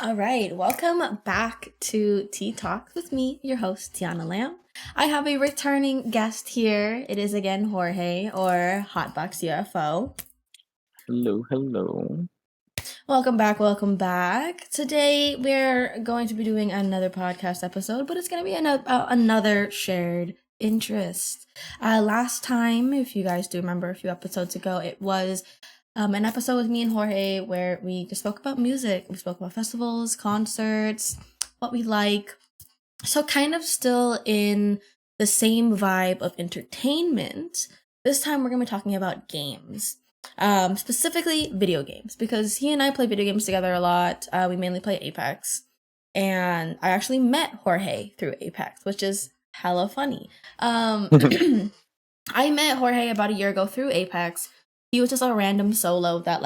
All right, welcome back to Tea Talks with me, your host, Teaonalamb. I have a returning guest here. It is again Jorge, or HotBoxedUFO. Hello, hello. Welcome back, welcome back. Today we're going to be doing another podcast episode, but it's going to be another shared interest. Last time, if you guys do remember a few episodes ago, it was an episode with me and Jorge where we just spoke about music. We spoke about festivals, concerts, what we like. So kind of still in the same vibe of entertainment. This time we're going to be talking about games. Specifically video games, because he and I play video games together a lot. We mainly play Apex. And I actually met Jorge through Apex, which is hella funny. I met Jorge about a year ago through Apex. He was just a random solo that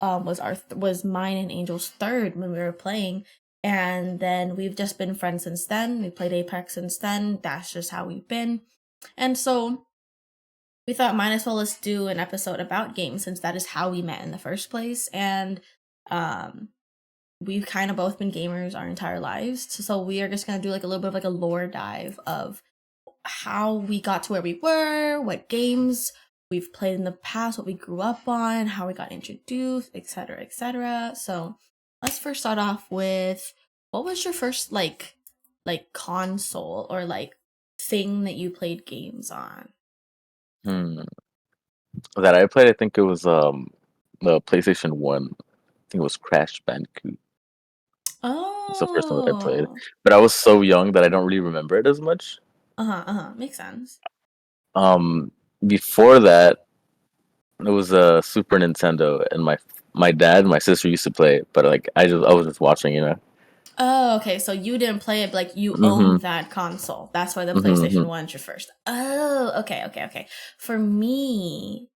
was mine and Angel's third when we were playing, and then we've just been friends since then. We played Apex since then. That's just how we've been, and so we thought might as well let's do an episode about games since that is how we met in the first place, and we've kind of both been gamers our entire lives. So we are just gonna do like a little bit of like a lore dive of how we got to where we were, what games we've played in the past, what we grew up on, how we got introduced, etc., etc. So let's first start off with, what was your first like console or like thing that you played games on? That I played, I think it was the PlayStation 1. I think it was Crash Bandicoot. It's the first one that I played. Oh. But I was so young that I don't really remember it as much. Makes sense. Before that, it was a Super Nintendo, and my dad and my sister used to play it, but like I was just watching. Oh, okay. So you didn't play it, but like you Mm-hmm. owned that console. That's why the Mm-hmm. PlayStation Mm-hmm. 1's your first. Oh, okay. For me,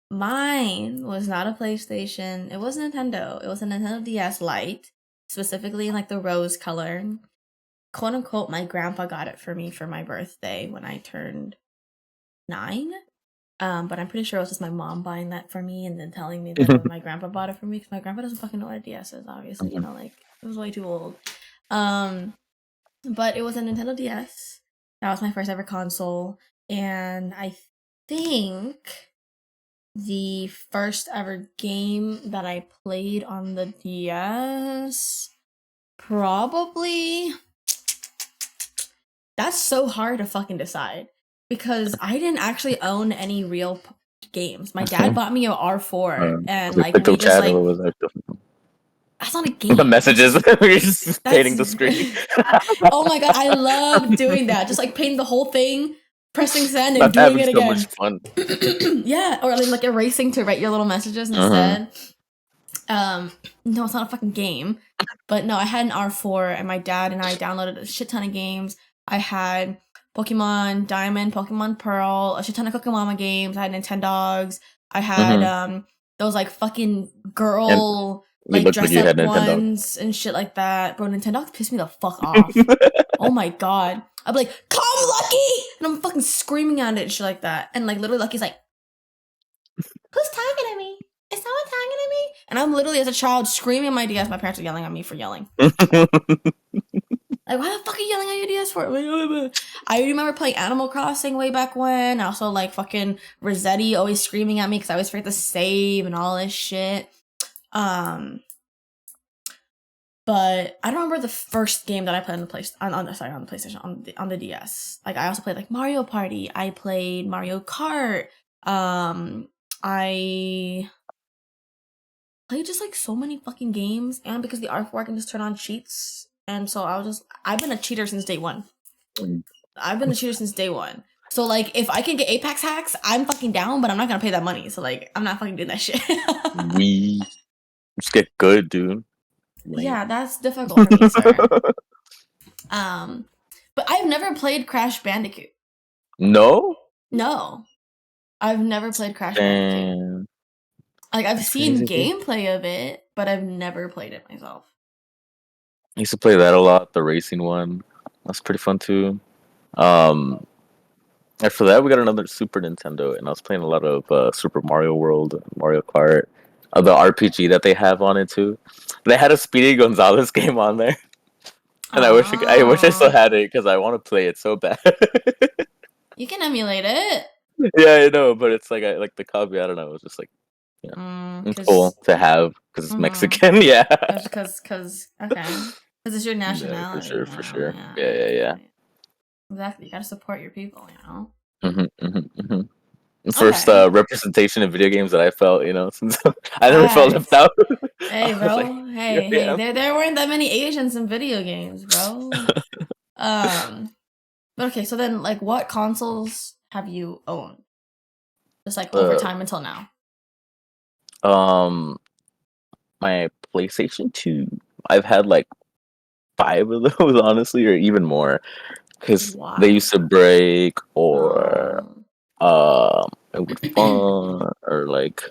mine was not a PlayStation. It was a Nintendo. It was a Nintendo DS Lite, specifically in like the rose color. Quote unquote, my grandpa got it for me for my birthday when I turned 9. But I'm pretty sure it was just my mom buying that for me and then telling me that my grandpa bought it for me, because my grandpa doesn't fucking know what a DS is, obviously, like it was way too old. But it was a Nintendo DS. That was my first ever console, and I think the first ever game that I played on the DS, probably, that's so hard to fucking decide because I didn't actually own any real games. My dad bought me a R4, and The like we crypto just chat like, was like that's not a game. the messages. We're just painting the That's screen. oh my god, I love doing that. Just like painting the whole thing, pressing send, and That's doing having it so much again. fun. Yeah, or like erasing to write your little messages Uh-huh. instead. No, it's not a fucking game. But no, I had an R4, and my dad and I downloaded a shit ton of games. I had Pokemon Diamond, Pokemon Pearl, a shit ton of Cookamama games. I had Nintendogs. I had those like fucking And girl it like looked like dress you up had Nintendo. ones and shit like that. Bro, Nintendogs pissed me the fuck off. Oh my god. I'd be like, "Come, Lucky!" And I'm fucking screaming at it and shit like that. And like literally Lucky's like, "Who's talking to me? Is someone talking to me?" And I'm literally as a child screaming at my DS. My parents are yelling at me for yelling. Like, why the fuck are you yelling at your DS for? I remember playing Animal Crossing way back when. Also, like, fucking Rossetti always screaming at me because I always forget to save and all this shit. But I don't remember the first game that I played on the PlayStation, on the DS. Like, I also played like Mario Party. I played Mario Kart. I played just like so many fucking games, and because the R4 I can just turn on cheats, and so I've been a cheater since day one. So like if I can get Apex hacks, I'm fucking down, but I'm not gonna pay that money. So like I'm not fucking doing that shit. We just get good, dude. Yeah, that's difficult for me, sir. But I've never played Crash Bandicoot. No? No. I've never played Crash Bandicoot. Damn. Like I've That's seen crazy, dude. gameplay of it, but I've never played it myself. I used to play that a lot, the racing one. That's pretty fun too. Um After that we got another Super Nintendo, and I was playing a lot of Super Mario World, Mario Kart. the RPG that they have on it too. They had a Speedy Gonzalez game on there, and I wish I still Oh, had it because I want to play it so bad. you can emulate it. Yeah, I know, but it's like I like the copy. I don't know. It's just like it's cool Cause, to have because it's mm-hmm. Mexican. Yeah. Cause, okay. Cause it's your Yeah, for nationality, sure, you for know? sure. Yeah, Yeah, yeah, yeah. yeah. Exactly. You gotta support your people, you know? First Okay. representation in video games that I felt, since I never felt left Facts. out. Hey, I was like, bro. yeah, Hey, yeah. there weren't that many Asians in video games, bro. But okay, so then, like, what consoles have you owned? Just, like, over Uh, time until now. um, my PlayStation 2. I've had like 5 of those, honestly, or even more, because they Why? used to break or Um, it would fall or like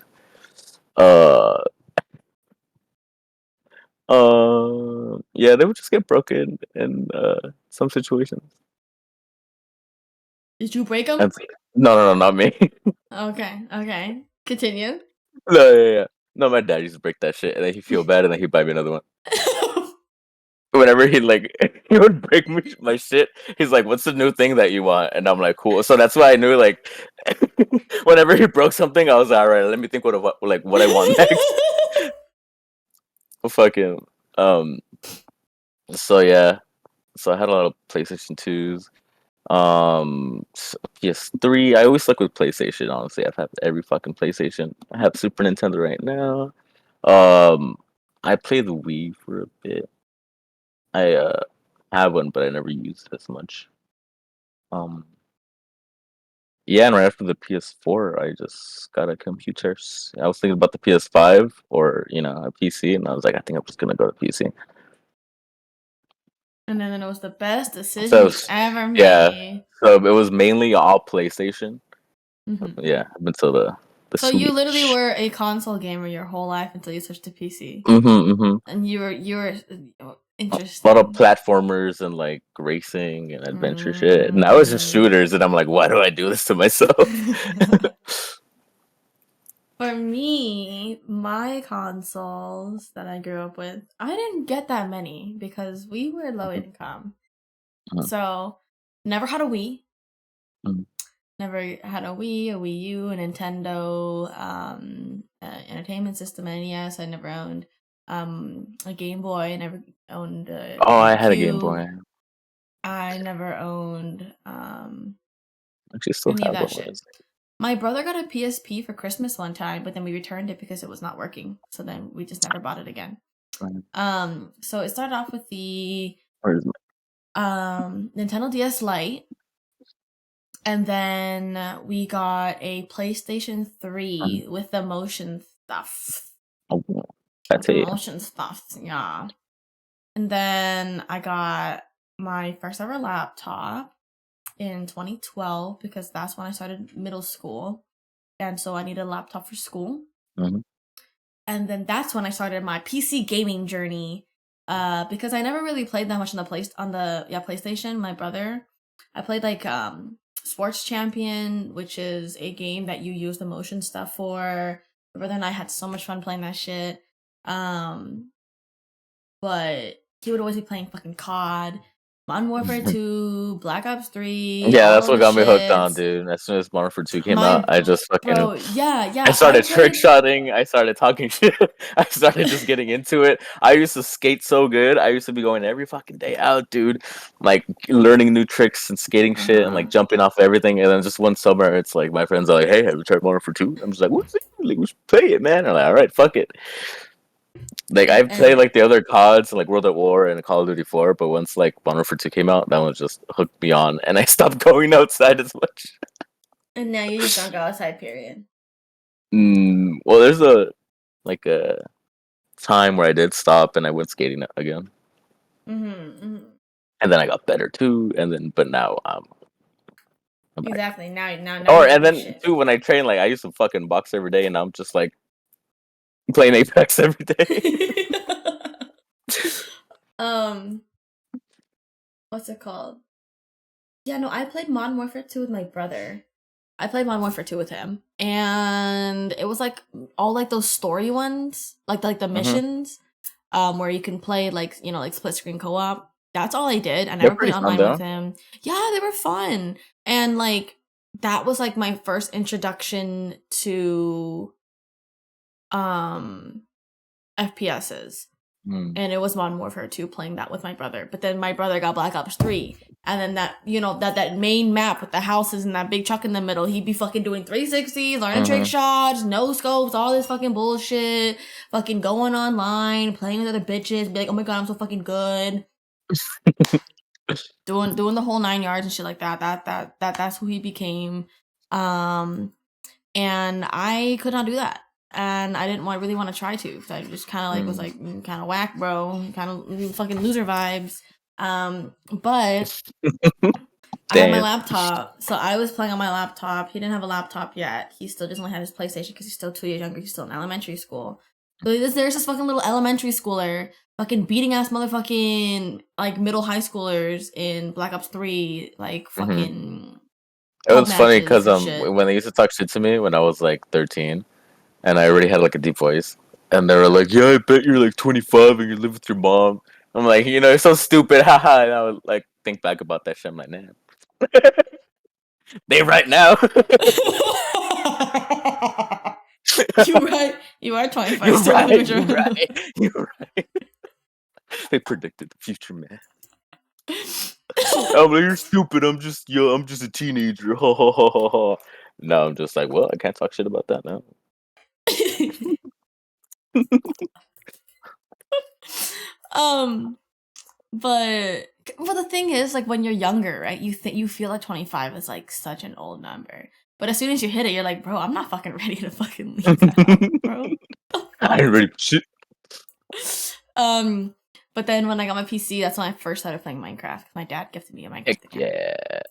uh yeah, they would just get broken in some situations. did you break them? That's no, not me. Okay, okay. Continue. No, yeah, yeah. No, my dad used to break that shit, and then he'd feel bad, and then he'd buy me another one. Whenever he like he would break my shit, he's like, "What's the new thing that you want?" And I'm like, "Cool." So that's why I knew like, whenever he broke something, I was like, all right. Let me think what I want next. Fucking um. So yeah, so I had a lot of PlayStation 2s. PS3. I always stuck with PlayStation. Honestly, I've had every fucking PlayStation. I have Super Nintendo right now. Um, I played the Wii for a bit. I have one, but I never used it as much. Um, yeah, and right after the PS4, I just got a computer. I was thinking about the PS5 or a PC, and I was like, I think I'm just gonna go to PC. And then it was the best So decision you ever yeah, made. so it was mainly all PlayStation. Hmm. Yeah, up until the So you literally Switch. were a console gamer your whole life until you switched to PC, Mm-hmm. and you were A lot of interesting. platformers and like racing and adventure shit. Now it's just Mm. shooters, and I'm like, why do I do this to myself? For me, my consoles that I grew up with, I didn't get that many because we were low income. Mhm, So, never had a Wii. mhm. Never had a Wii U, a Nintendo, entertainment system, NES. I never owned a Game Boy. I never owned a Oh, I had a Game GameCube. Boy. I never owned Actually, still any of have that one. What shit. is it? My brother got a PSP for Christmas one time, but then we returned it because it was not working. So then we just never bought it again. So it started off with the Where is it? Nintendo DS Lite, and then we got a PlayStation 3 with the motion stuff. Oh, With that's the it. motion stuff, yeah. And then I got my first ever laptop in 2012 because that's when I started middle school. And so I needed a laptop for school. Mhm. And then that's when I started my PC gaming journey. Because I never really played that much on the PlayStation. My brother, I played like Sports Champion, which is a game that you use the motion stuff for. My brother and I had so much fun playing that shit. Um, but he would always be playing fucking COD, Modern Warfare 2, Black Ops 3, Yeah, all that's of what the got me hooked on, shits. dude. As soon as Modern Warfare 2 came out, My I just fucking bro, yeah, I yeah. I started trick played. shotting. I started talking shit. I started just getting into it. I used to skate so good. I used to be going every fucking day out, dude. Like learning new tricks and skating shit and like Uh-huh. jumping off everything. And then just one summer, it's like my friends are like, "Hey, have you tried Modern Warfare 2?" I'm just like, "What's it? Like, we should play it, man." I'm like, "All right, fuck it." Like And, I've played and like the other CODs like World at War and Call of Duty 4, but once like Modern Warfare 2 came out, that one just hooked me on, and I stopped going outside as much. and now you just don't go outside, period. Well, there's a time where I did stop and I went skating again, Mm-hmm. and then I got better too, and then but now I'm back. Exactly. Now you Or don't and do then shit. too when I train, like I used to fucking box every day, and I'm just like playing Apex every day. um, what's it called? Yeah, no, I played Modern Warfare 2 with my brother. I played Modern Warfare 2 with him. and it was like all like those story ones, like the missions, where you can play like, you know, like split screen co-op. That's all I did. I They're never played pretty fun online with though. him. Yeah, they were fun. And like that was like my first introduction to FPSs. And it was Modern Warfare 2 playing that with my brother. But then my brother got Black Ops 3. And then that, you know, that main map with the houses and that big truck in the middle, he'd be fucking doing 360s, learning trick shots, no scopes, all this fucking bullshit, fucking going online, playing with other bitches, be like, oh my god, I'm so fucking good. doing the whole 9 yards and shit like that. That's who he became. And I could not do that. And I didn't really want to try to, because I just kind of like was like kind of whack, bro, kind of fucking loser vibes. But I had my laptop, so I was playing on my laptop. He didn't have a laptop yet. He still doesn't have his PlayStation because he's still 2 years younger. He's still in elementary school. So there's this fucking little elementary schooler, fucking beating ass motherfucking like middle high schoolers in Black Ops 3, like fucking. It was funny because shit. when they used to talk shit to me when I was like 13, and I already had like a deep voice, and they were like, "Yeah, I bet you're like 25 and you live with your mom." I'm like, you know, it's so stupid, haha. And I would like think back about that shit. I'm like, nah, they right now. You right. You are 25. You're Still right. living with You're your right. You're right. They predicted the future, man. I'm like, you're stupid. I'm just yo. I'm just a teenager. Ha ha ha ha ha. No, I'm just like, well, I can't talk shit about that now. But the thing is, like when you're younger, right? You feel like 25 is like such an old number. But as soon as you hit it, you're like, bro, I'm not fucking ready to fucking leave that house, bro. I ain't ready for shit. But then when I got my PC, that's when I first started playing Minecraft. My dad gifted me a Minecraft account. Yeah,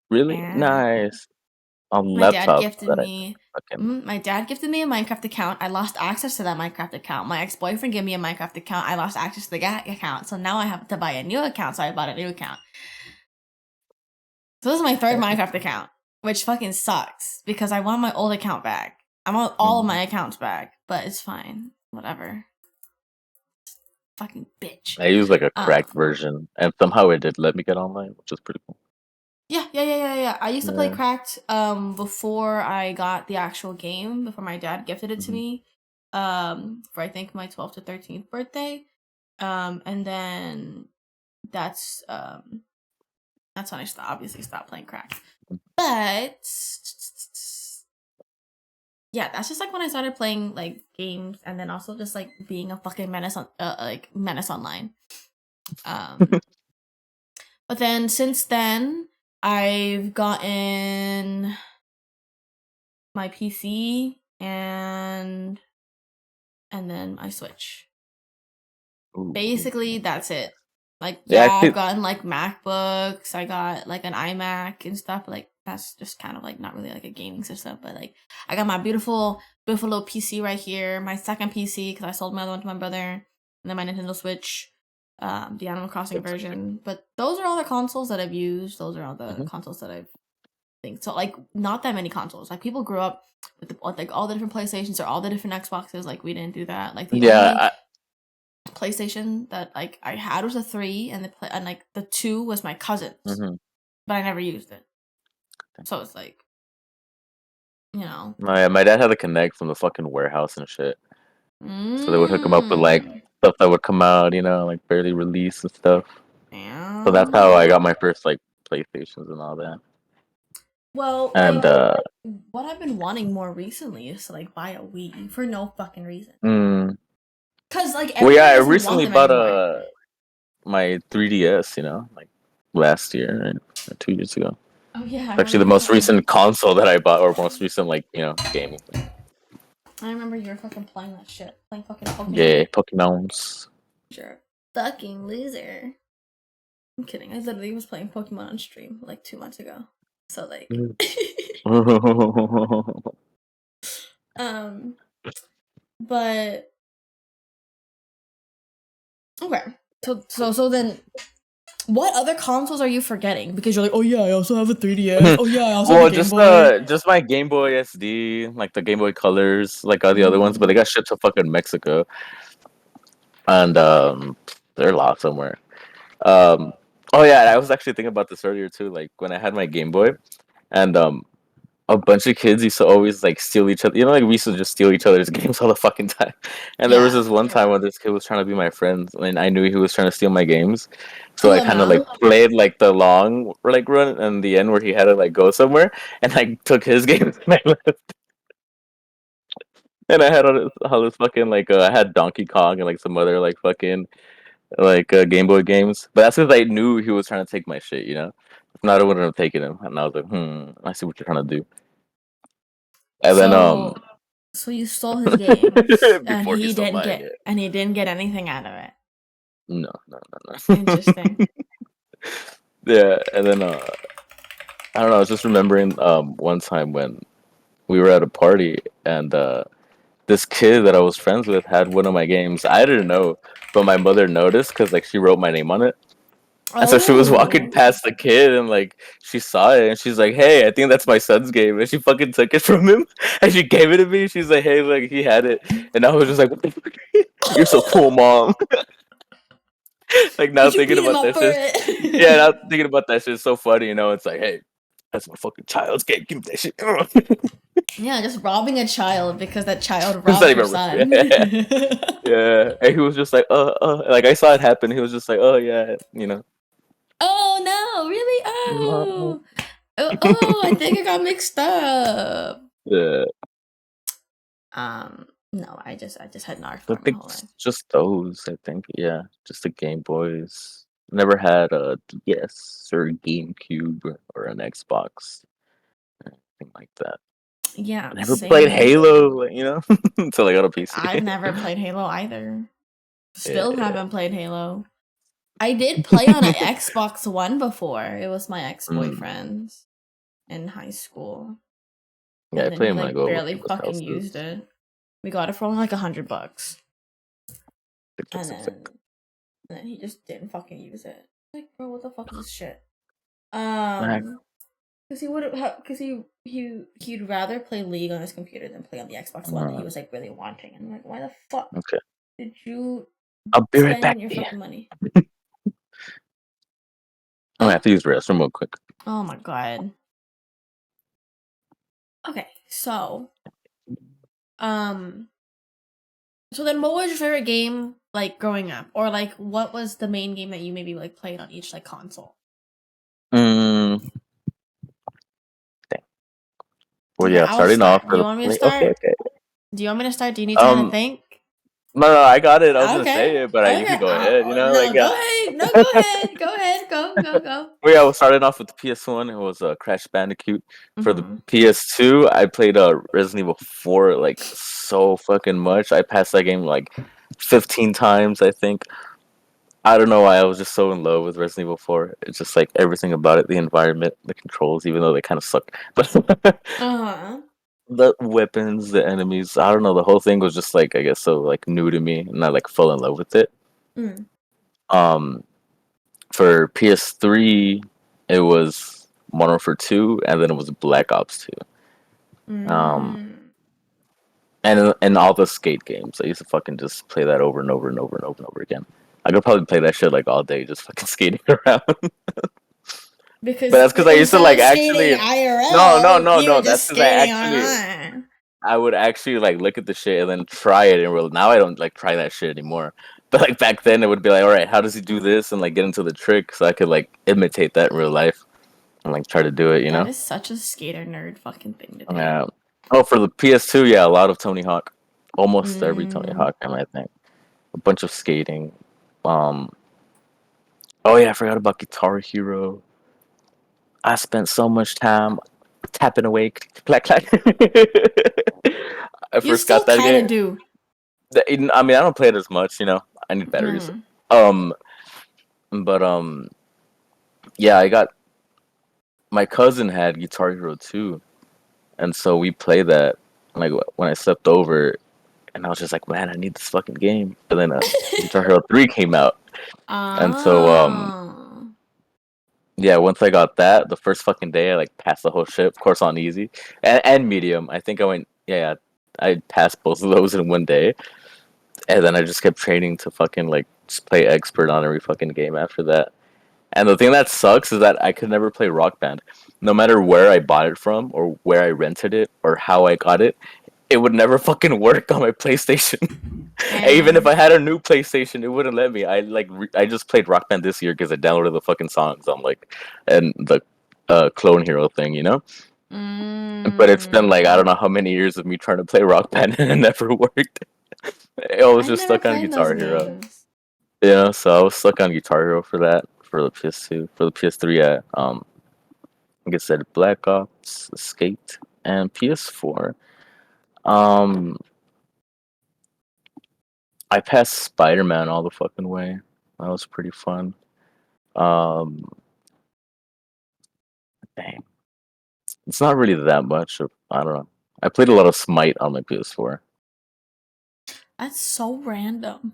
really And nice. On my dad laptop gifted that I me. fucking My dad gifted me a Minecraft account. I lost access to that Minecraft account. My ex boyfriend gave me a Minecraft account. I lost access to the account. So now I have to buy a new account. So I bought a new account. So this is my third Minecraft account, which fucking sucks because I want my old account back. I want all of my accounts back, but it's fine. Whatever. Fucking bitch. I use like a cracked version, and somehow it did let me get online, which is pretty cool. Yeah. I used to play Yeah. Cracked before I got the actual game, before my dad gifted it to me. For I think my 12th to 13th birthday. And then that's when I obviously stopped playing Cracked. But yeah, that's just like when I started playing like games, and then also just like being a fucking menace on menace online. But then since then, I've gotten my PC and then my Switch. Ooh. Basically, that's it. Like, Yeah, yeah, I've gotten like MacBooks. I got like an iMac and stuff. But, like, that's just kind of like not really like a gaming system. But like, I got my beautiful little PC right here. My second PC because I sold my other one to my brother, and then my Nintendo Switch, the Animal Crossing version. But those are all the consoles that I've used. Those are all the consoles that I've think. So like, not that many consoles. Like people grew up with like all the different PlayStations or all the different Xboxes. Like we didn't do that. Like the only PlayStation that like I had was a 3, and like the 2 was my cousin's, but I never used it. So it's like, you know. my dad had a Connect from the fucking warehouse and shit. So they would hook him up with like stuff that would come out, you know, like barely released and stuff. So that's how I got my first like PlayStations and all that. Well, And like, what I've been wanting more recently is to like buy a Wii for no fucking reason. Cause like well, yeah, I everybody doesn't want recently them bought anymore. my 3DS, you know, like last year or 2 years ago. Oh yeah, It's actually the most recent console that I bought, or most recent like, you know, gaming thing. I remember you were fucking playing that shit, playing fucking Pokemon. Yeah, Pokemons. You're a fucking loser. I'm kidding. I literally was playing Pokemon on stream like 2 months ago. So like, but okay. So then What other consoles are you forgetting? Because you're like, oh yeah, I also have a 3DS. Oh yeah, I also have Well, a Game Boy. just my Game Boy SD, like the Game Boy Colors, like all the other ones, but they Mm. got shipped to fucking Mexico, and they're lost somewhere. Um, oh yeah, and I was actually thinking about this earlier too. Like when I had my Game Boy, and a bunch of kids used to always like steal each other. You know, like we used to just steal each other's games all the fucking time. And there was Yeah. this one time when this kid was trying to be my friend, and I knew he was trying to steal my games. So I Oh kind of like no. played like the long like run and the end where he had to like go somewhere, and I took his games and I left. And I had all this fucking like I had Donkey Kong and like some other like fucking like Game Boy games. But that's because I knew he was trying to take my shit. You know, if not, I wouldn't have taken him. And I was like, I see what you're trying to do. And then So so you stole his games before he stole mine, yeah. and he didn't get anything out of it. No, no, no, no. Interesting. Yeah, and then I don't know. I was just remembering one time when we were at a party and this kid that I was friends with had one of my games. I didn't know, but my mother noticed because like she wrote my name on it. And so she was walking Oh. past the kid and like she saw it and she's like, "Hey, I think that's my son's game." And she fucking took it from him and she gave it to me. She's like, "Hey, like he had it," and I was just like, "What the fuck? You're so cool, mom." Like now Did you thinking beat him about up that for shit, yeah, it? now thinking about that shit is so funny. You know, it's like, hey, that's my fucking child's game. Give me that shit. Yeah, just robbing a child because that child It's not robbed your even. son. Yeah, yeah. And he was just like, like I saw it happen. He was just like, oh yeah, you know. Oh no, really? No. Oh. Oh, I think I got mixed up. Yeah, No, I just had NARC I for my think whole life. just those. I think yeah, just the Game Boys. Never had a DS or a GameCube or an Xbox, anything like that. Yeah, I never played same. Halo, like, you know, until I got a PC. I've never played Halo either. Yeah, Still yeah. haven't played Halo. I did play on an Xbox One before. It was my Mm. ex-boyfriend's in high school. Yeah, I And then play he them when I like go over barely people's fucking used houses. it. We got it for only like $100. Tick, tick, And tick, tick. then he just didn't fucking use it. Like, bro, what the fuck is this shit? Nah, Because he would have, because he'd rather play League on his computer than play on the Xbox One that he was like really wanting. And I'm like, why the fuck okay. did you I'll be right back. spend your Yeah. fucking money? I'm gonna Huh? have to use the restroom real quick. Oh my god. Okay, um, so then what was your favorite game like growing up, or like what was the main game that you maybe like played on each like console? Mm, dang. Well, Okay, yeah, I'll starting off start. Do for you the want me to play. Okay, start? okay. Do you want me to start? Do you need time to Um, think? no, no, I got it. I was gonna Okay. say it, but you Okay. can go ahead. You know, No, like go ahead. No, go ahead. Go ahead. Go, go, go. well, yeah, I was starting off with the PS1. It was Crash Bandicoot. For the Mm-hmm. PS2, I played Resident Evil 4 like so fucking much. I passed that game like 15 times, I think. I don't know why I was just so in love with Resident Evil 4. It's just like everything about it, the environment, the controls, even though they kind of suck. But Uh-huh. the weapons, the enemies, I don't know, the whole thing was just like I guess so like new to me and I like fell in love with it. Mm. Um for PS3 it was Modern Warfare 2 and then it was Black Ops 2. Mm. And all the skate games. I used to fucking just play that over and over and over and over and over again. I could probably play that shit like all day, just fucking skating around. But Because that's because I used to instead like of skating actually. No, no, IRL, no, you were no. That's just because I skating actually. online. I would actually like look at the shit and then try it in real. Now I don't like try that shit anymore. But like back then, it would be like, all right, how does he do this, and like get into the trick so I could like imitate that in real life and like try to do it. You That know? is such a skater nerd fucking thing to do. Yeah. Oh, for the PS2, yeah, a lot of Tony Hawk. Almost every Tony Mm. Hawk game, I think. A bunch of skating. Um. Oh yeah, I forgot about Guitar Hero. I spent so much time tapping away, clack clack. I You first still got that kind of game. do. I mean, I don't play it as much, you know. I need batteries. Mm. Um, but yeah, I got my cousin had Guitar Hero 2, and so we played that. Like when I slept over, and I was just like, man, I need this fucking game. But then Guitar Hero 3 came out, and so Ah. Yeah, once I got that, the first fucking day I like passed the whole shit, of course on easy. And medium. I think I went yeah, I passed both of those in one day. And then I just kept training to fucking like just play expert on every fucking game after that. And the thing that sucks is that I could never play Rock Band. No matter where I bought it from or where I rented it or how I got it would never fucking work on my PlayStation. Even if Damn. I had a new PlayStation, it wouldn't let me. I just played Rock Band this year because I downloaded the fucking songs on like and the Clone Hero thing, you know. But it's been like I don't Mm. know how many years of me trying to play Rock Band and it never worked. I was I just never stuck on played those Guitar Hero. games. Yeah, so I was stuck on Guitar Hero for that for the PS2, for the PS3. Like I said, Black Ops, Skate, and PS4. Um, I passed Spider-Man all the fucking way. That was pretty fun. Um, dang, it's not really that much. I don't know. I played a lot of Smite on my PS4. That's so random.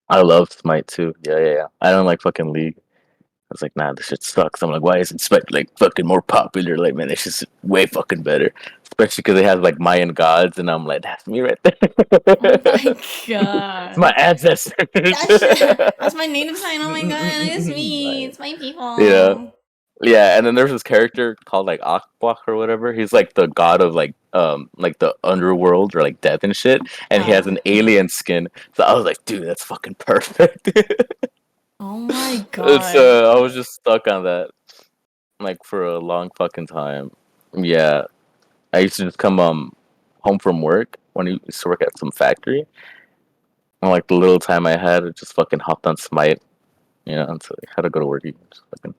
I love Smite too. Yeah, yeah, yeah. I don't like fucking League. I was like, nah, this shit sucks. I'm like, why isn't Smite like fucking more popular? Like, man, this shit's way fucking better. Especially because it has like Mayan gods, and I'm like, that's me right there. Oh my It's my god. ancestors. That's my native sign. Oh my god, it's me. It's my Yeah, people. yeah. And then there's this character called like Akbach or whatever. He's like the god of like the underworld or like death and shit. And he has an alien skin. So I was like, dude, that's fucking perfect. Oh my It's god. I was just stuck on that like for a long fucking time. Yeah, I used to just come home from work when I used to work at some factory, and like the little time I had, I just fucking hopped on Smite, you know, until I had to go to work. Just fucking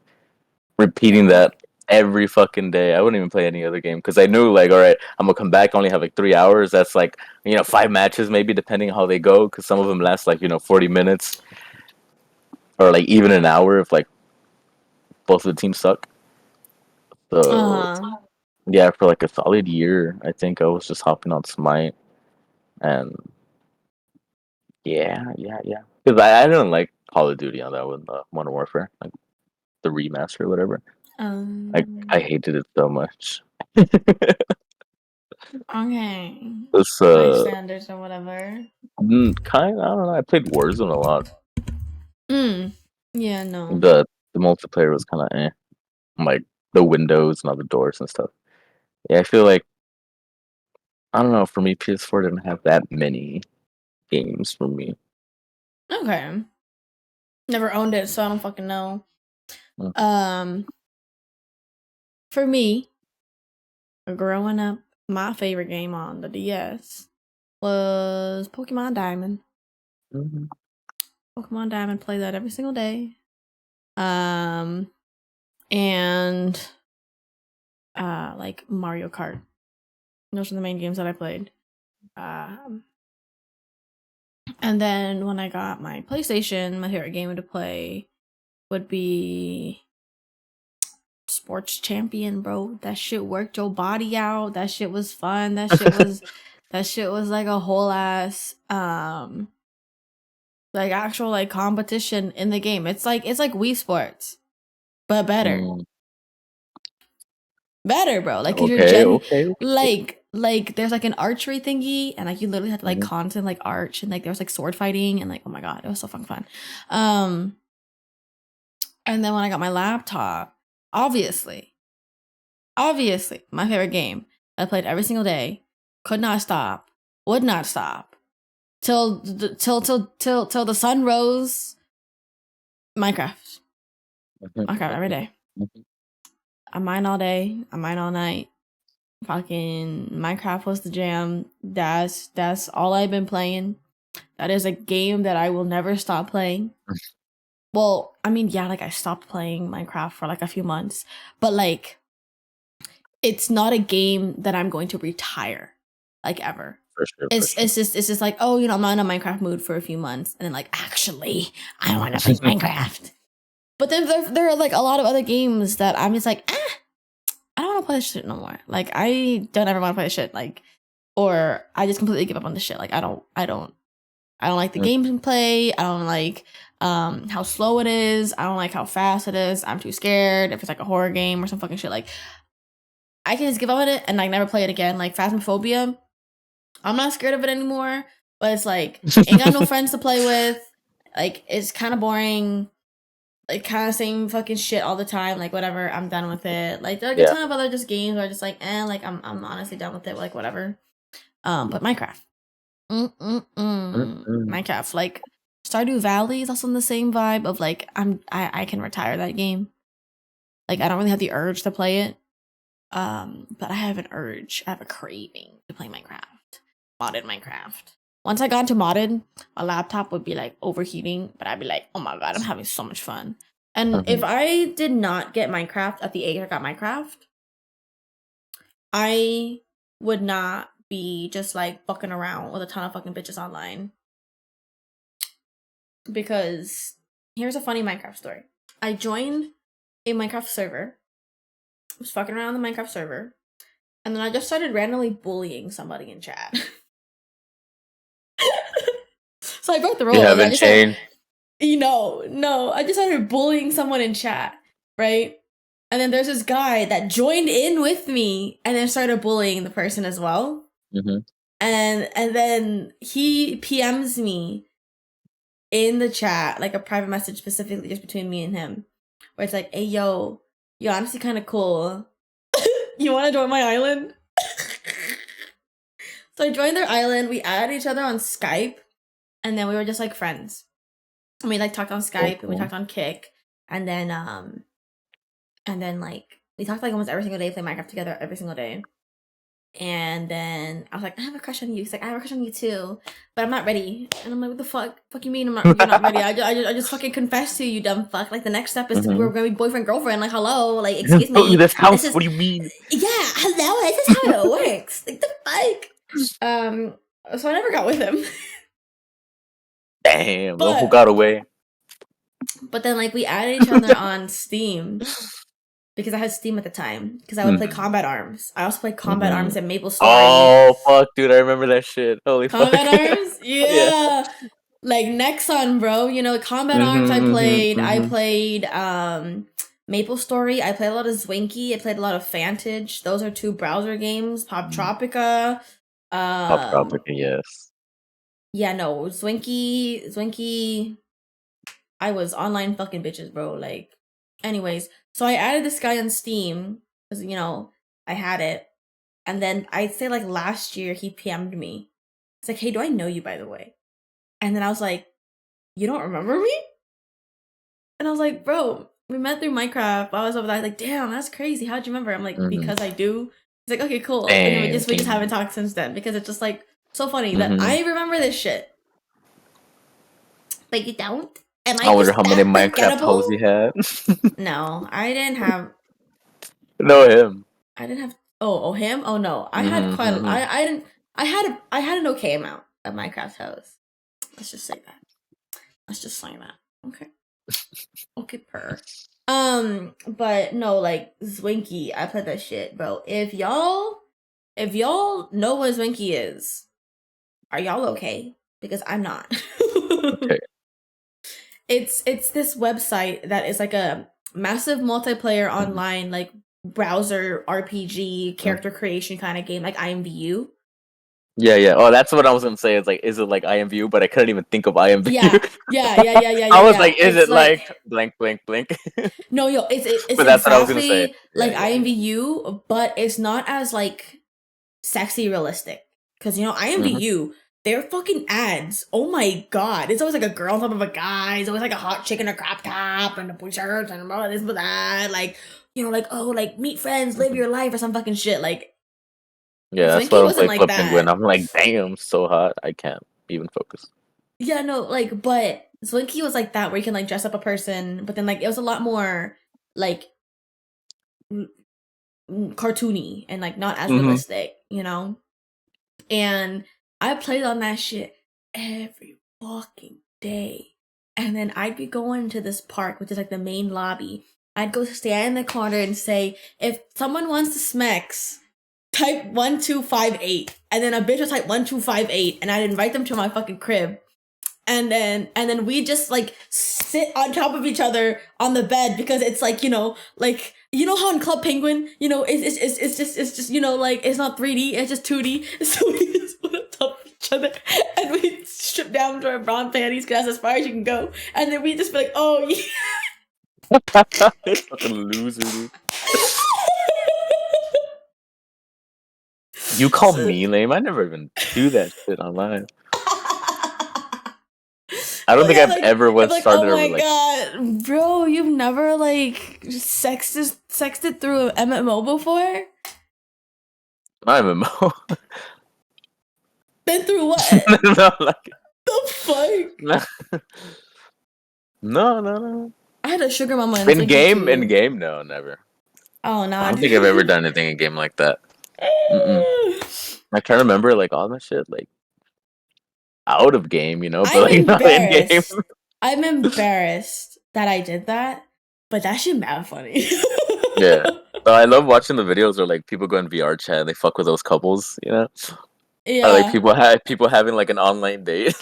repeating Yeah. that every fucking day. I wouldn't even play any other game because I knew like, all right, I'm gonna come back, only have like 3 hours. That's like 5 matches maybe depending on how they go, because some of them last like 40 minutes or like even an hour if like both of the teams suck. So Uh-huh. yeah, for like a solid year, I think I was just hopping on Smite, and yeah, yeah, yeah. Because I didn't like Call of Duty on that one, Modern Warfare, like the remaster or whatever. Like I Um. hated it so much. Okay. This High standards or whatever. kind I don't know. I played Warzone a lot. Mm. Yeah, no. The multiplayer was kind of like the windows and all the doors and stuff. Yeah, I feel like I don't know. For me, PS4 didn't have that many games for me. Okay. Never owned it, so I don't fucking know. Mm, Um, for me, growing up, my favorite game on the DS was Pokemon Diamond. mhm. Pokemon Diamond, play that every single day. Um, and like Mario Kart. Those are the main games that I played. Um, and then when I got my PlayStation, my favorite game to play would be Sports Champion, bro. That shit worked your body out. That shit was fun. That shit was like a whole ass like actual like competition in the game. It's like Wii Sports, but better. Mm, Better, bro. Like cause you're okay, okay, okay. like there's like an archery thingy and like you literally had to like Mhm. constantly like arch and like there was like sword fighting and like oh my god, it was so fucking fun. Um and then when I got my laptop, obviously, obviously, my favorite game I played every single day, could not stop, would not stop till the sun rose. Minecraft, Minecraft every day. I mine all day. I mine all night. Fucking Minecraft was the jam. That's all I've been playing. That is a game that I will never stop playing. Well, I mean, yeah, like I stopped playing Minecraft for like a few months, but like it's not a game that I'm going to retire like ever. For sure, for It's sure. it's just like, oh, I'm not in a Minecraft mood for a few months, and then like actually I want to play Minecraft. But then there are like a lot of other games that I'm just like, I don't want to play this shit no more. Like I don't ever want to play this shit. Like, or I just completely give up on this shit. Like I don't like the gameplay. I don't like how slow it is. I don't like how fast it is. I'm too scared. If it's like a horror game or some fucking shit, like I can just give up on it and like never play it again. Like Phasmophobia, I'm not scared of it anymore, but it's like ain't got no friends to play with. Like it's kind of boring. Like kind of same fucking shit all the time. Like whatever, I'm done with it. Like there are like a ton of other just games where I'm just like, like I'm honestly done with it. Like whatever. But Minecraft. Minecraft, like Stardew Valley is also in the same vibe of like I can retire that game. Like I don't really have the urge to play it. But I have an urge. I have a craving to play Minecraft. Modded Minecraft. Once I got into modded, my laptop would be like overheating, but I'd be like, oh my god, I'm having so much fun. And if I did not get Minecraft at the age I got Minecraft, I would not be just like fucking around with a ton of fucking bitches online. Because here's a funny Minecraft story. I joined a Minecraft server. I was fucking around on the Minecraft server. And then I just started randomly bullying somebody in chat. So I broke the rules. You haven't changed. No. I just started bullying someone in chat, right? And then there's this guy that joined in with me and then started bullying the person as well. Mm-hmm. And then he PMs me in the chat, like a private message specifically just between me and him, where it's like, hey, you're honestly kind of cool. You want to join my island? So I joined their island. We added each other on Skype. And then we were just like friends. And we like talked on Skype and we talked on Kick. And then like we talked like almost every single day, play Minecraft together every single day. And then I was like, I have a crush on you. He's like, I have a crush on you too, but I'm not ready. And I'm like, what the fuck? Fuck you mean you're not ready? I just fucking confessed to you, dumb fuck. Like the next step is we're gonna be boyfriend girlfriend. Like hello, like excuse me. This house. What do you mean? Yeah, hello. This is how it works. Like the fuck. So I never got with him. Damn, look who got away. But then, like, we added each other on Steam because I had Steam at the time because I would play Combat Arms. I also played Combat Arms and Maple Story. Oh fuck, dude, I remember that shit. Holy Combat fuck. Arms, yeah. Like Nexon, bro. You know, Combat Arms. I played. I played Maple Story. I played a lot of Zwinky. I played a lot of Fantage. Those are 2 browser games. Pop Tropica. Pop Tropica, yes. Yeah, no, Zwinky. I was online fucking bitches, bro. Like, anyways, so I added this guy on Steam because I had it, and then I'd say like last year he PM'd me. It's like, hey, do I know you by the way? And then I was like, you don't remember me? And I was like, bro, we met through Minecraft. I was over there like, damn, that's crazy. How'd you remember? I'm like, because I do. He's like, okay, cool. And then we just haven't talked since then because it's just like so funny that I remember this shit, but you don't. I wonder how many Minecraft hoes he had. No, I didn't have. No, him. I didn't have. Oh, him. Oh no, I had quite. I didn't. I had an okay amount of Minecraft hoes. Let's just say that. Okay. Okay, per. But no, like Zwinky, I played that shit, bro. If y'all know what Zwinky is, are y'all okay? Because I'm not. Okay. It's this website that is like a massive multiplayer online like browser RPG character creation kind of game, like IMVU. Yeah. Oh, that's what I was gonna say. It's like, is it like IMVU? But I couldn't even think of IMVU. Yeah. I was like, is it like blank? No, it's but that's what I was gonna say. Like IMVU, but it's not as like sexy realistic. Because IMVU, their fucking ads, oh my god, it's always like a girl on top of a guy. It's always like a hot chick in a crop top and a blue shirt and blah, this but that. Like, like, oh, like meet friends, live your life or some fucking shit. Like, yeah, that's why I was like Penguin. I'm like, damn, so hot. I can't even focus. Yeah, no, like, but Zwinky was like that, where you can like dress up a person, but then like it was a lot more like cartoony and like not as realistic, And I played on that shit every fucking day. And then I'd be going to this park, which is like the main lobby. I'd go stand in the corner and say, if someone wants to smex, type 1258. And then a bitch would type 1258 and I'd invite them to my fucking crib. and then we just like sit on top of each other on the bed because it's like, like, how in Club Penguin, it's just, like, it's not 3D, it's just 2D. So we just put on top of each other and we strip down to our brown panties because that's as far as you can go, and then we just be like, oh yeah. Fucking loser, dude. You call me lame? I never even do that shit online. I don't think I've ever started oh my like, god, bro, you've never like sexted through an MMO before? not MMO. Then through what? No, like The fuck? No. I had a sugar mama in game, no, never. Oh no, I don't think I've ever done anything in game like that. I can't remember like all that shit like out of game, but like not in game. I'm embarrassed that I did that, but that shit mad funny. Yeah. But I love watching the videos where like people go in VR chat and they fuck with those couples, Yeah. Or, like people having like an online date.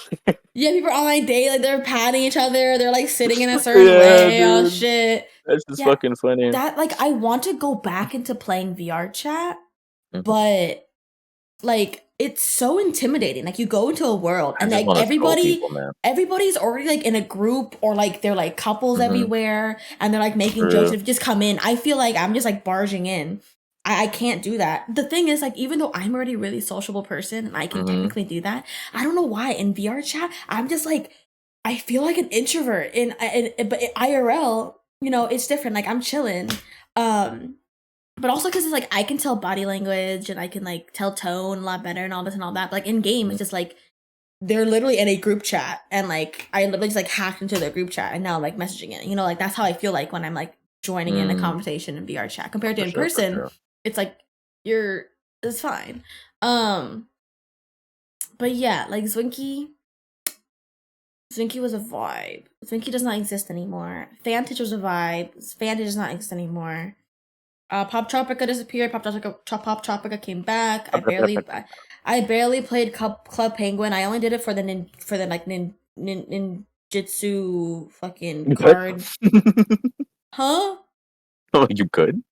Yeah, people are online date, like they're patting each other, they're like sitting in a certain way, dude. oh shit. That's just fucking funny. That like I want to go back into playing VR chat, but like it's so intimidating. Like you go into a world and like everybody's already like in a group, or like they're like couples everywhere and they're like making jokes. If you just come in, I feel like I'm just like barging in. I can't do that. The thing is, like, even though I'm already a really sociable person and I can technically do that, I don't know why in VR chat I'm just like, I feel like an introvert. But IRL, it's different. Like I'm chilling. But also because it's like I can tell body language and I can like tell tone a lot better and all this and all that. But, like in game, it's just like they're literally in a group chat and like I literally just like hacked into their group chat and now I'm like messaging it. Like that's how I feel like when I'm like joining in a conversation in VR chat compared to in person. It's like it's fine. But yeah, like Zwinky was a vibe. Zwinky does not exist anymore. Fantage was a vibe. Fantage does not exist anymore. Pop Tropica disappeared. Pop Tropica came back. I barely played Club Penguin. I only did it for the ninjutsu fucking card. Huh? Oh, you could?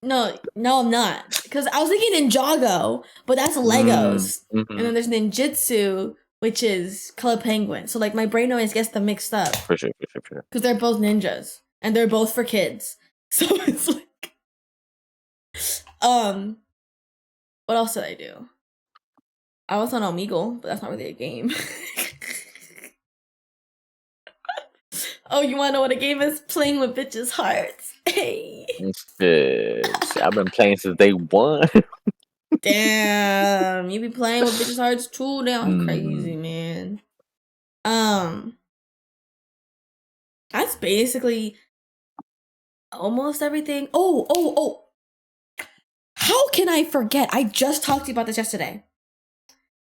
No, I'm not. Because I was thinking Ninjago, but that's Legos. And then there's ninjutsu, which is Club Penguin. So like my brain always gets them mixed up. For sure. Because they're both ninjas and they're both for kids. So it's like, what else did I do? I was on Omegle, but that's not really a game. Oh, you want to know what a game is? Playing with bitches' hearts. Hey. I've been playing since day one. Damn, you be playing with bitches' hearts too? Damn, crazy, man. That's basically almost everything. Oh. How can I forget? I just talked to you about this yesterday.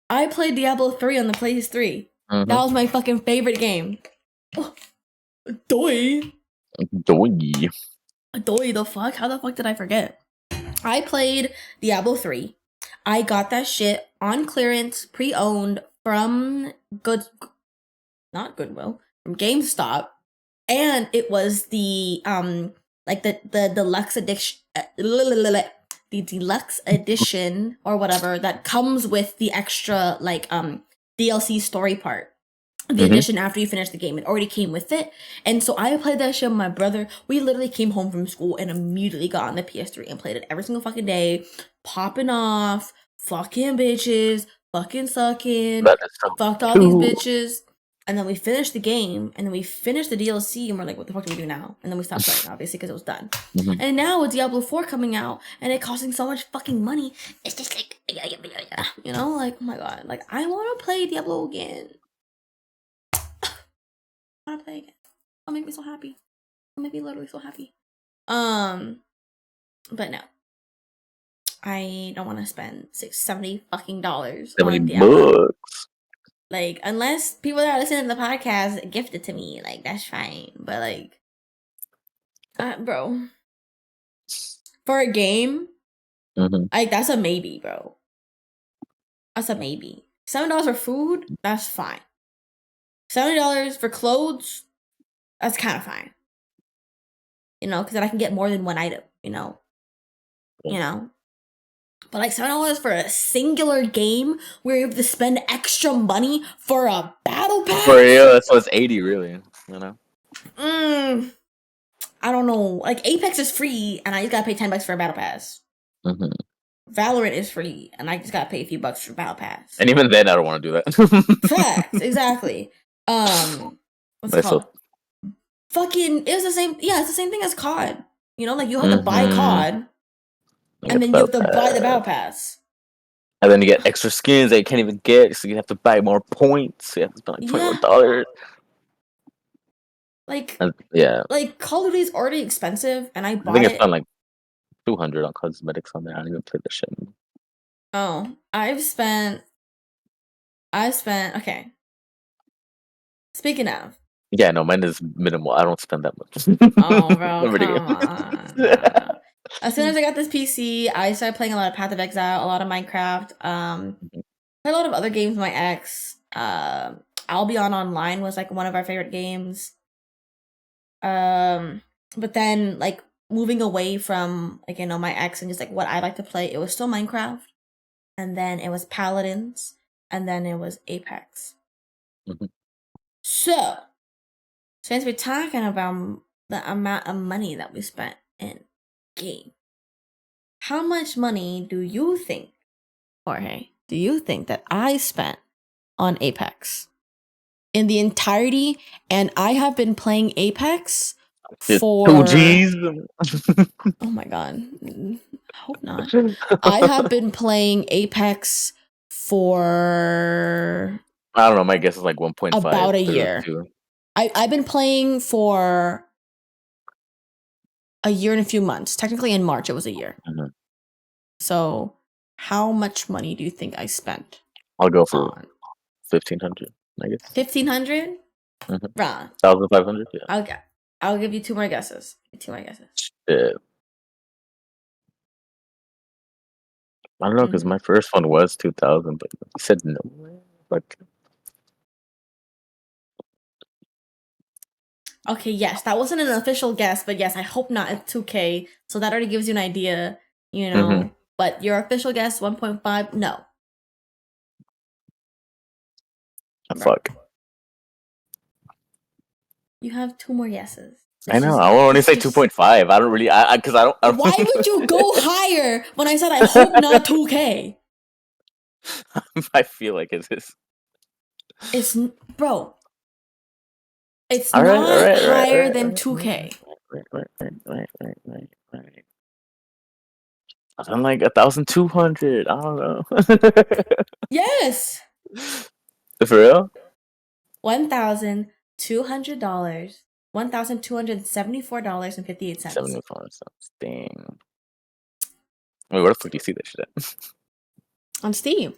I played Diablo 3 on the PS3. That was my fucking favorite game. Oh, doy, the fuck? How the fuck did I forget? I played Diablo 3. I got that shit on clearance, pre-owned from not Goodwill, from GameStop. And it was the like the deluxe edition, the deluxe edition or whatever that comes with the extra like DLC story part. The edition after you finish the game, it already came with it. And so I played that shit with my brother. We literally came home from school and immediately got on the PS3 and played it every single fucking day, popping off, fucking bitches, fucking sucking, fucked all these bitches. And then we finished the game, and then we finished the DLC, and we're like, what the fuck do we do now? And then we stopped playing, obviously, because it was done. And now with Diablo 4 coming out, and it costing so much fucking money, it's just like, like, oh my god, like, I want to play Diablo again. I want to play again. It'll make me so happy. It'll make me literally so happy. But no. I don't want to spend $70 fucking dollars on Diablo. Like, unless people that are listening to the podcast gift it to me, like, that's fine. But, like, bro, for a game, like, that's a maybe, bro. That's a maybe. $7 for food, that's fine. $70 for clothes, that's kind of fine. Because then I can get more than one item, you know? But like $7 for a singular game where you have to spend extra money for a battle pass? For real, so it's 80 really, I don't know. Like Apex is free and I just gotta pay $10 for a battle pass. Mm-hmm. Valorant is free and I just gotta pay a few bucks for battle pass. And even then I don't want to do that. Facts, exactly. What's it called? Fucking, it's the same thing as COD. Like you have to buy COD and then you have to buy the battle pass. And then you get extra skins that you can't even get, so you have to buy more points. So you have to spend like $20. Like Call of Duty is already expensive, and I think I spent like $200 on cosmetics on there. I don't even play the shit. Oh, I've spent. Okay. Speaking of. Yeah, no, mine is minimal. I don't spend that much. Oh, bro, come on. As soon as I got this PC, I started playing a lot of Path of Exile, a lot of Minecraft, played a lot of other games with my ex. I'll Be Online was like one of our favorite games. But then like moving away from like my ex and just like what I like to play, it was still Minecraft, and then it was Paladins, and then it was Apex. So, since we're talking about the amount of money that we spent in game, how much money do you think, Jorge, that I spent on Apex in the entirety? And I have been playing Apex for 2 G's. Oh my god. Hope not. I have been playing Apex for I don't know, my guess is like 1.5. About a year. I've been playing for a year and a few months. Technically in March it was a year. Mm-hmm. So how much money do you think I spent? I'll go for $1,500, I guess. $1,500? Mm-hmm. Right. 1,500, yeah. I'll give you two more guesses. Shit. I don't know, because my first one was 2,000, but you said no. Like, okay, yes, that wasn't an official guess, but yes, I hope not at 2K. So that already gives you an idea, Mm-hmm. But your official guess, 1.5, no. Fuck. You have two more guesses. I know. I only say 2.5. I don't really. Because I don't. Why would you go higher when I said I hope not 2K? I feel like it is. It's bro. It's not higher than 2K. Right. I'm like 1,200. I don't know. Yes. For real? $1,200. $1,274.58. 74 cents. Dang. Wait, where the fuck do you see this shit at? On Steam.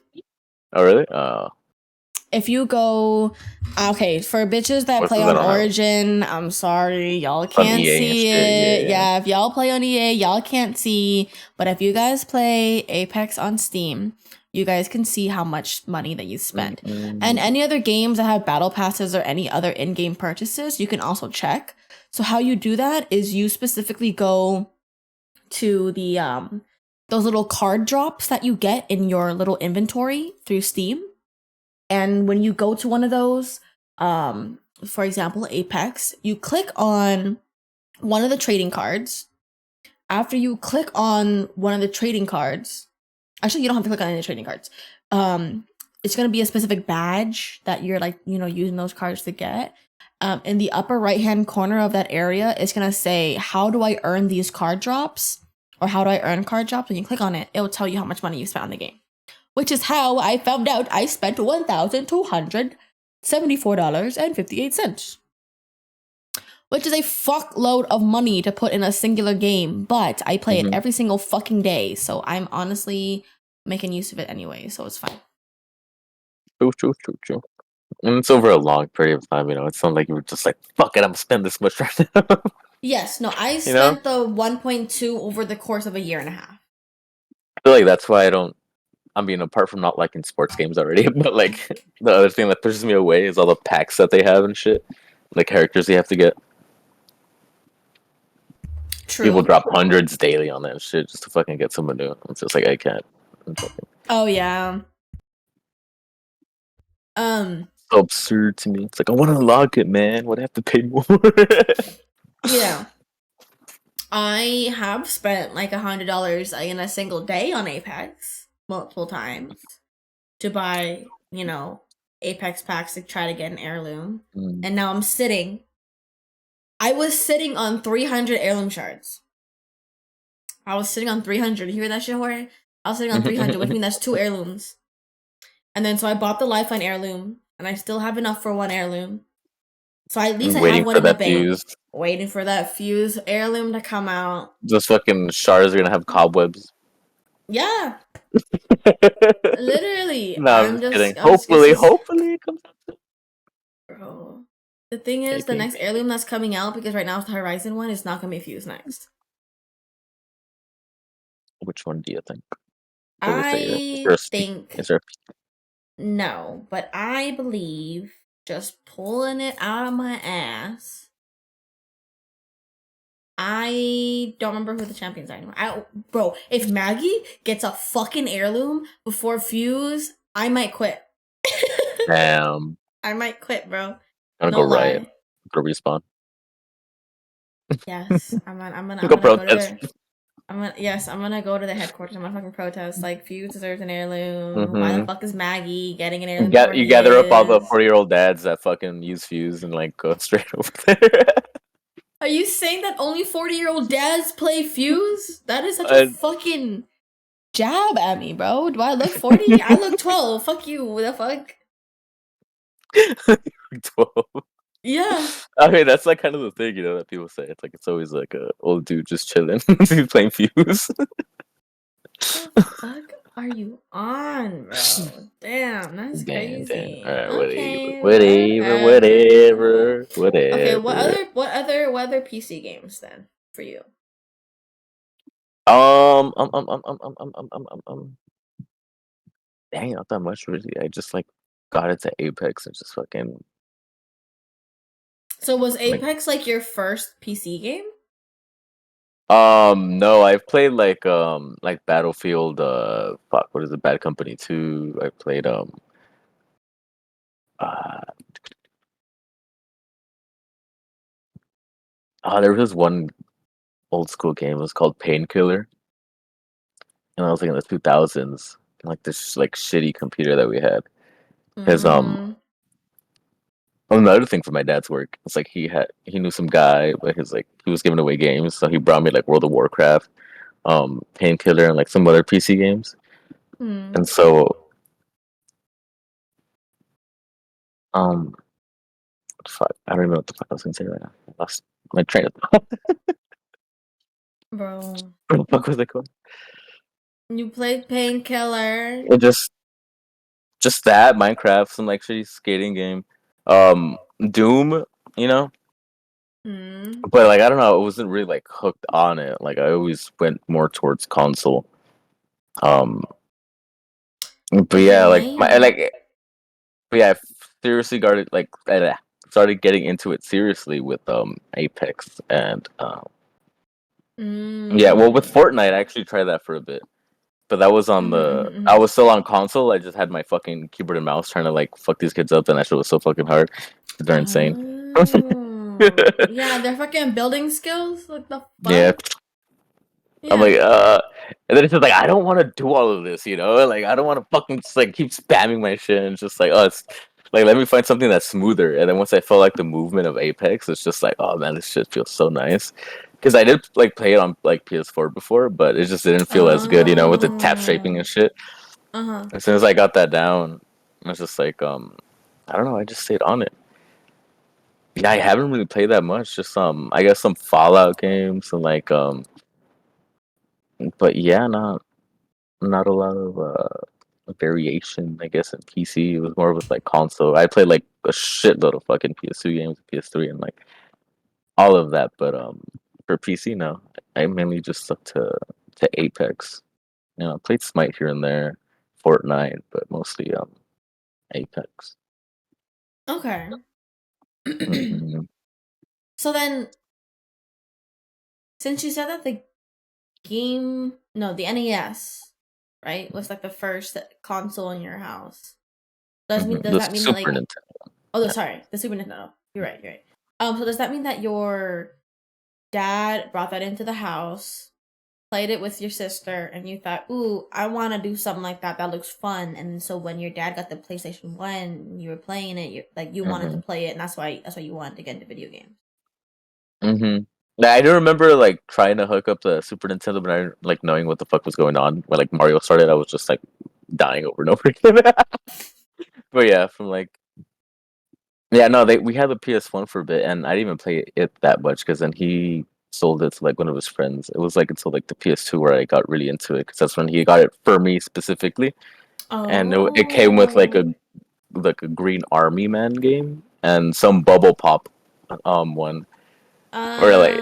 Oh, really? If you go, okay, for bitches that play on Origin, I'm sorry, y'all can't see it. Yeah, if y'all play on EA, y'all can't see. But if you guys play Apex on Steam, you guys can see how much money that you spent. Mm-hmm. And any other games that have battle passes or any other in-game purchases, you can also check. So how you do that is you specifically go to the those little card drops that you get in your little inventory through Steam. And when you go to one of those, for example, Apex, you click on one of the trading cards. After you click on one of the trading cards, actually, you don't have to click on any of the trading cards. It's going to be a specific badge that you're like, using those cards to get. In the upper right-hand corner of that area, it's going to say, how do I earn these card drops? Or how do I earn card drops? When you click on it, it will tell you how much money you spent on the game. Which is how I found out I spent $1,274.58. Which is a fuckload of money to put in a singular game, but I play it every single fucking day, so I'm honestly making use of it anyway, so it's fine. True. And it's over a long period of time, It's not like you were just like, fuck it, I'm gonna spend this much right now. Yes, no, I spent the 1.2 over the course of a year and a half. I feel like that's why I don't I mean, apart from not liking sports games already, but like the other thing that pushes me away is all the packs that they have and shit. The characters you have to get. People True. drop hundreds daily on that shit just to fucking get someone new. It's just like I can't. Oh yeah. Um. So absurd to me. It's like I want to unlock it, man. Would I have to pay more? Yeah. I have spent like $100 in a single day on Apex multiple times to buy, Apex packs to try to get an heirloom. Mm. And now I was sitting on 300 heirloom shards. I was sitting on 300. You hear that shit, Jorge? I was sitting on 300, which means that's 2 heirlooms. And then so I bought the Lifeline heirloom, and I still have enough for 1 heirloom. So at least I have Waiting one for in the that bank. fuse. Waiting for that fuse heirloom to come out. Those fucking shards are gonna have cobwebs. Yeah, literally. No, I'm I'm just just, kidding. it's Hopefully, just, hopefully it comes out. bro. The thing is, the Maybe. next heirloom that's coming out, because right now it's the Horizon one, is not gonna be fused next. Which one do you think? Or is there, I think is there no, but I believe just pulling it out of my ass. I don't remember who the champions are anymore. Bro, if Maggie gets a fucking heirloom before Fuse, I might quit. Damn. I might quit, bro. I'm gonna No go riot. lie. Go respawn. Yes, I'm Go gonna go to protest. their. I'm gonna go to the headquarters. I'm gonna fucking protest. Like, Fuse deserves an heirloom. Why the Mm-hmm. fuck is Maggie getting an You heirloom before he gather up all the is? 40-year-old dads that fucking use fuse and like go straight over there. Are you saying that only 40-year-old dads play Fuse? That is such a I, fucking jab at me, bro. Do I look 40? I look 12. Fuck you. What the fuck? 12. Yeah. I mean, that's like kind of the thing, that people say. It's like it's always like a old dude just chilling, he's playing fuse. The fuck are you on, bro? Damn, that's Damn, damn. All crazy. right, Okay, whatever, whatever. whatever, Okay, whatever. what other PC games then for you? Um, um, um, um, um, um, um, um, um, um, um. Dang, not that much really. I just like got into Apex and just fucking So was like. Apex like your first PC game? No, I've played like Battlefield. Fuck, what is it? Bad Company 2. I played uh, there was this one old school game. It was called Painkiller, and I was like in the 2000s. Like this like shitty computer that we had. Cause Mm. another thing for my dad's work. It's like he knew some guy, but he was giving away games, so he brought me like World of Warcraft, Painkiller, and like some other PC games. Mm. And so um, fuck, I don't even know what the fuck I was gonna say right now. I lost my train of thought. Bro. Where the fuck was I going? You played Painkiller. It just that Minecraft, some like shitty skating game, Doom, you know. Mm. But like I don't know, I wasn't really like hooked on it. Like I always went more towards console. Um, but yeah, like my Damn. like, but yeah, I seriously started getting into it seriously with Apex and yeah, well with Mm. Fortnite I actually tried that for a bit. But that was on Mm-hmm, the. mm-hmm, I was still on console. I just had my fucking keyboard and mouse trying to like fuck these kids up, and that shit was so fucking hard. They're insane. Oh. Yeah, their fucking building skills. What the Yeah, fuck? I'm Yeah. like, and then it's just like I don't want to do all of this, Like I don't want to fucking just like keep spamming my shit. And it's just like, it's like let me find something that's smoother. And then once I felt like the movement of Apex, it's just like, oh man, this shit feels so nice. Because I did like play it on like PS4 before, but it just didn't feel as good, with the tap shaping and Oh. shit. Uh-huh. As soon as I got that down, I was just like, I don't know, I just stayed on it. Yeah, I haven't really played that much. Just I guess some Fallout games and like but yeah, not a lot of variation. I guess in PC, it was more with like console. I played like a shitload of fucking PS2 games, PS3, and like all of that. But for PC, no, I mainly just stuck to Apex. I played Smite here and there, Fortnite, but mostly Apex. Okay. Hmm. So then, since you said that the NES, right, was like the first console in your house, does The that mean that Super like, Nintendo. oh, Yeah. sorry, the Super Nintendo. You're right. You're right. So does that mean that your dad brought that into the house, played it with your sister, and you thought, "Ooh, I want to do something like that. That looks fun." And so when your dad got the PlayStation 1, and you were playing it, you wanted to Hmm. play it, and that's why you wanted to get into video games. Hmm. Yeah, I do remember like trying to hook up the Super Nintendo, but I like knowing what the fuck was going on when like Mario started. I was just like dying over and over again. But yeah, from like yeah, no, we had the PS1 for a bit, and I didn't even play it that much because then he sold it to like one of his friends. It was like until like the PS2 where I got really into it because that's when he got it for me specifically, and it came with Oh. like a Green Army Man game and some Bubble Pop one or like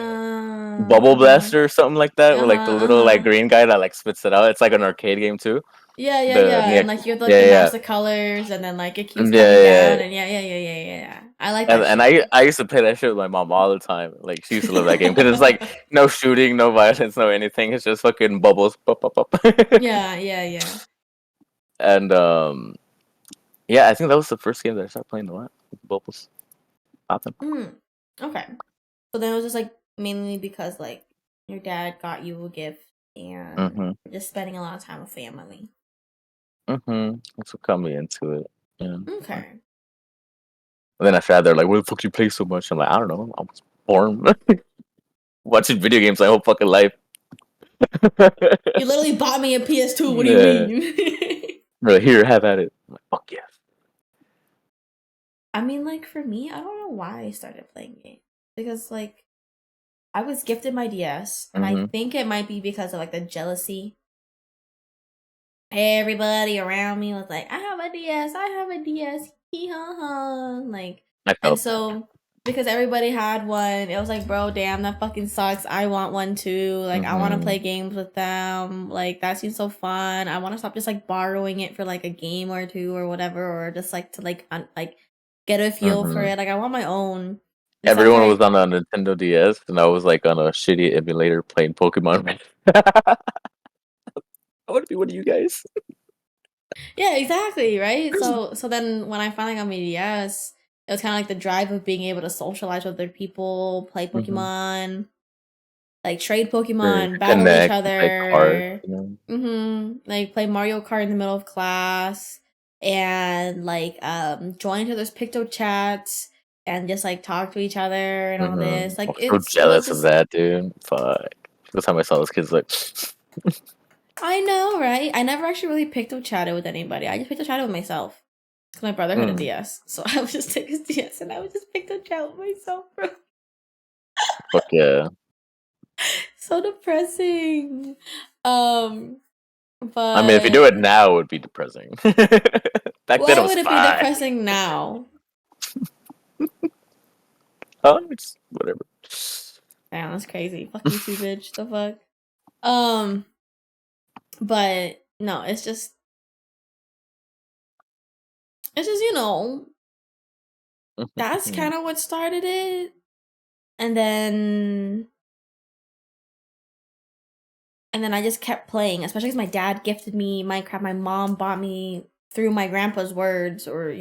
Bubble Uh-huh. Blaster or something like that, where like the little like Uh-huh. green guy that like spits it out. It's like an arcade game too. Yeah, yeah, The yeah. yeah And like you have to like yeah announce yeah the colors and then like it keeps yeah coming yeah. down and yeah. I like that And shit. I used to play that shit with my mom all the time. Like she used to love that game because it's like no shooting, no violence, no anything. It's just fucking bubbles, pop, pop, pop. Yeah. And yeah, I think that was the first game that I started playing a lot. Bubbles popping. Mm. Okay. So then it was just like mainly because like your dad got you a gift and Mhm. just spending a lot of time with family. Mhm. That's what got me into it. Yeah. And Okay. then after that, they're like, "Where the fuck do you play so much?" I'm like, "I don't know. I was born watching video games my whole fucking life." You literally bought me a PS2. What do you Yeah. mean? They're like, here, have at it. I'm like, fuck yes. I mean, like for me, I don't know why I started playing games because like I was gifted my DS, and I Mhm. think it might be because of like the jealousy. Everybody around me was like, "I have a DS, I have a DS, hee ha ha." Like, I and felt that. so because everybody had one, it was like, bro, damn, that fucking sucks. I want one too. Like, I want to play Mhm. games with them. Like, that seems so fun. I want to stop just like borrowing it for like a game or two or whatever, or just like to like get a feel for Mhm. it. Like, I want my own. And so after Everyone was I, on a Nintendo DS, and I was like on a shitty emulator playing Pokemon Red. I want to be one of you guys. yeah, exactly, right? So then when I finally got my DS, it was kind of like the drive of being able to socialize with other people, play Mhm. Pokemon, like trade To Pokemon, battle each connect, to play cards. other. You know. Like play Mario Kart in the middle of class and like join each other's Picto chats and just like talk to each other and all Mhm. this. I Like was so it was jealous of just that, dude. Fuck. The time I saw those kids, like, I know, right? I never actually really Picto chatted with anybody. I just Picto chatted with myself. Because my brother had a mm, DS. So I would just take his DS and I would just Picto chat with myself, bro. fuck yeah. So depressing. Um, I mean, if you do but it now, it would be depressing. Back then, it why was would it be fine. depressing now? Oh, it's whatever. Damn, that's crazy. Fuck you too, bitch. The fuck? Um, but no, it's just, that's kind of what started it. And then I just kept playing, especially because my dad gifted me Minecraft. My mom bought me through my grandpa's words, or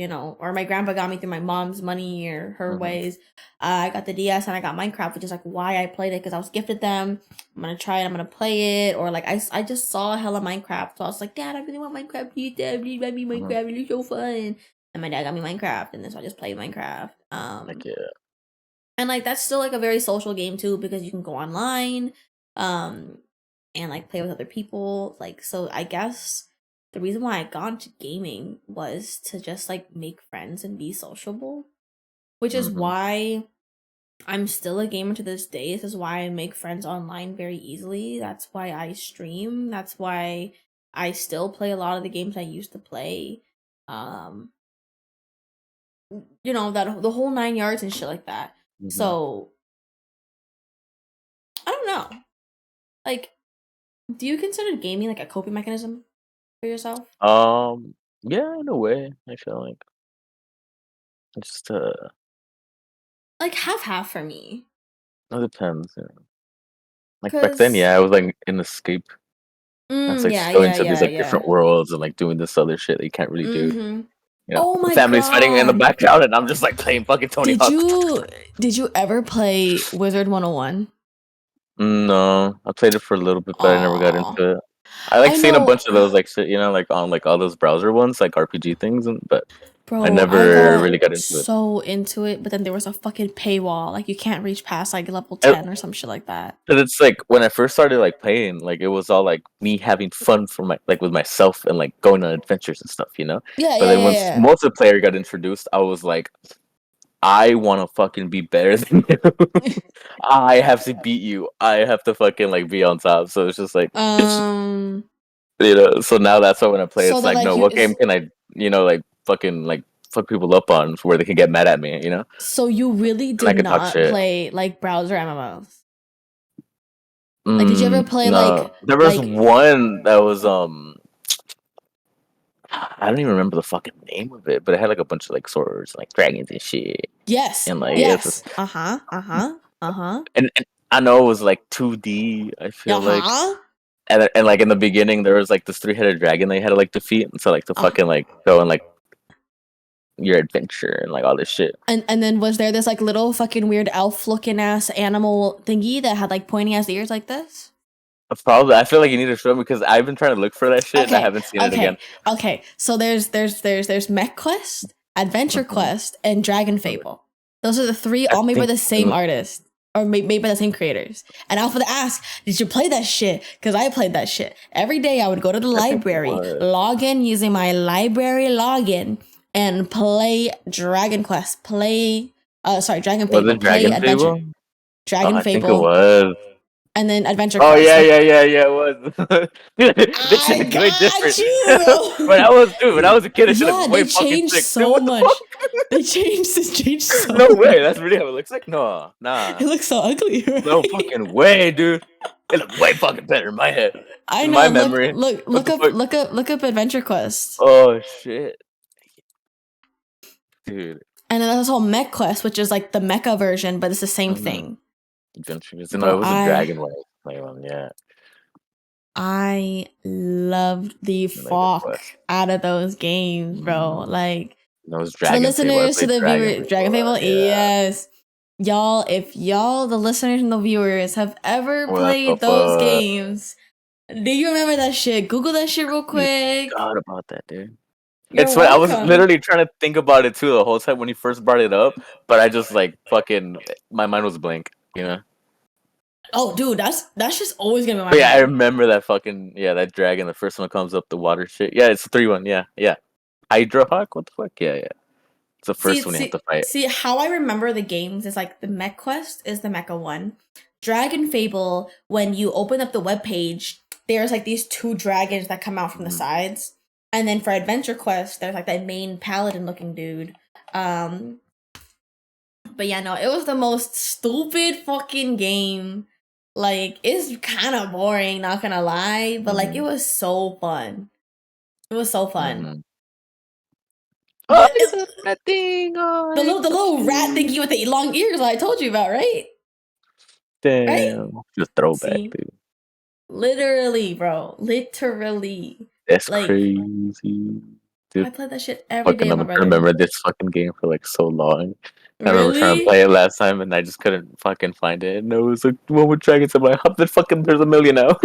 my grandpa got me through my mom's money or her Mhm. ways. I got the DS and I got Minecraft, which is like why I played it because I was gifted them. I'm gonna try it. I'm gonna play it, or like I just saw hella Minecraft, so I was like, Dad, I really want Minecraft. Please, Dad, please buy me Mhm. Minecraft. It's so fun. And my dad got me Minecraft, and then so I just played Minecraft. Like yeah. And like that's still like a very social game too because you can go online um and like play with other people. Like so I guess the reason why I got into gaming was to just like make friends and be sociable, which is Mhm. why I'm still a gamer to this day. This is why I make friends online very easily. That's why I stream. That's why I still play a lot of the games I used to play. Um that the whole 9 yards and shit like that. Mhm. So I don't know. Like, do you consider gaming like a coping mechanism for yourself? Yeah, in a way, I feel like just Like half for me. it depends. You know. Like back then, Cause yeah, I was like an escape. That's like yeah, just going yeah, to these yeah, like yeah. different worlds and like doing this other shit that you can't really do. Mm-hmm. You know, Oh the my family's fighting in the god. background, and I'm just like playing fucking Tony Did Hawk. you did you ever play Wizard 101? No, I played it for a little bit, but I never got Aw. into it. I like I seeing a know, bunch of those like shit, you know, like on like all those browser ones, like RPG things, and but I bro, I never got really got into it. so into it, but then there was a fucking paywall. Like you can't reach past like level And 10 or some shit like that. it's like when I first started like playing, like it was all like me having fun for my like with myself and like going on adventures and stuff, you know. Yeah, But yeah, then yeah, once yeah. multiplayer got introduced, I was like, I want to fucking be better than you. I have to beat you. I have to fucking like be on top. So it's just like, Um, you know. So now that's why when I play, so it's that like, like no, you what game can I, you know, like fucking like fuck people up on where they can get mad at me, you know, so you really and I did can talk not shit. play like browser MMOs. Like did you ever play No, there was like one that was I don't even remember the fucking name of it, but it had like a bunch of like swords, like dragons and shit, yes, and like it's yes. just, Uh-huh. Uh-huh. Uh-huh. and I know it was like 2D. I feel like, Uh-huh. and like in the beginning there was like this three-headed dragon they had to like defeat, and so like to Uh, fucking like go and like your adventure and like all this shit. and then was there this like little fucking weird elf looking ass animal thingy that had like pointy ass ears like this? Probably, I feel like you need to show me because I've been trying to look for that shit and I Okay, haven't seen it again. okay, okay. So there's Mech Quest, Adventure Mhm. Quest, and Dragon Fable. Those are the three, I all made by think the same artist or made by the same creators. And Alpha to ask, did you play that shit? Because I played that shit every day. I would go to the I think it library, was. log in using my library login, and play Dragon Quest. Dragon Was Fable. it Play Dragon Adventure, Fable? Oh, Dragon I think it Fable, was. and then Adventure Oh Quest. yeah, Like yeah, yeah, yeah. It was. Dude, this shit I is way got different. you, When I bro. was dude, when I was a kid, it should look Yeah, way they fucking changed sick. Dude, so what the fuck? much. They changed so No way. much. That's really how it looks like. No, nah, It looks so ugly, no right? fucking way, dude. It looked way fucking better in my head, I in my know. Look, memory. look, What look the up, fuck? look up, look up Adventure Quest, Oh shit, dude. and then there's whole Mech Quest, which is like the mecha version, but it's the same Mm-hmm. thing, Adventures. No, bro. it was a dragon one. Play one, yeah. I loved the Like the fuck quest. out of those games, bro. Mm-hmm. Like No, it was to the Dragon Fable. I listeners, to played the Dragon viewers, Dragon Fable. Fable, Yeah. yes. Y'all, if y'all, the listeners and the viewers, have ever What the played those fuck? games, do you remember that shit? Google that shit real I quick. forgot about that, dude. You're It's funny. I was welcome. literally trying to think about it too the whole time when you first brought it up, but I just like fucking my mind was blank, you know. Oh, dude, that's just always gonna be in my But yeah, I head. remember that fucking that dragon. The first one comes up, the water shit. Yeah, it's the 3-1. Yeah, yeah. Hydra Hawk. What the fuck? Yeah, yeah. It's the See, first one you have see, to fight. see how I remember the games is like the Mech Quest is the Mecha one. Dragon Fable, when you open up the web page, there's like these two dragons that come out from the Mhm. sides. And then for Adventure Quest, there's like that main paladin looking dude. Um but yeah, no, it was the most stupid fucking game. Like it's kind of boring, not gonna lie, but like it Mhm. was so fun. It was so fun. Mhm. Oh, But look at that thing! Oh, the it's so little rat cute. thingy with the long ears I told you about, right? Right? Damn, just throwback, See, dude. literally, bro, literally. That's Like crazy, dude. I played that shit every day Fucking, with I'm my gonna brother. remember this fucking game for like so long. I remember trying to Really? play it last time and I just couldn't fucking find it. And it was like one with dragons. I'm like, how the fucking there's a million now.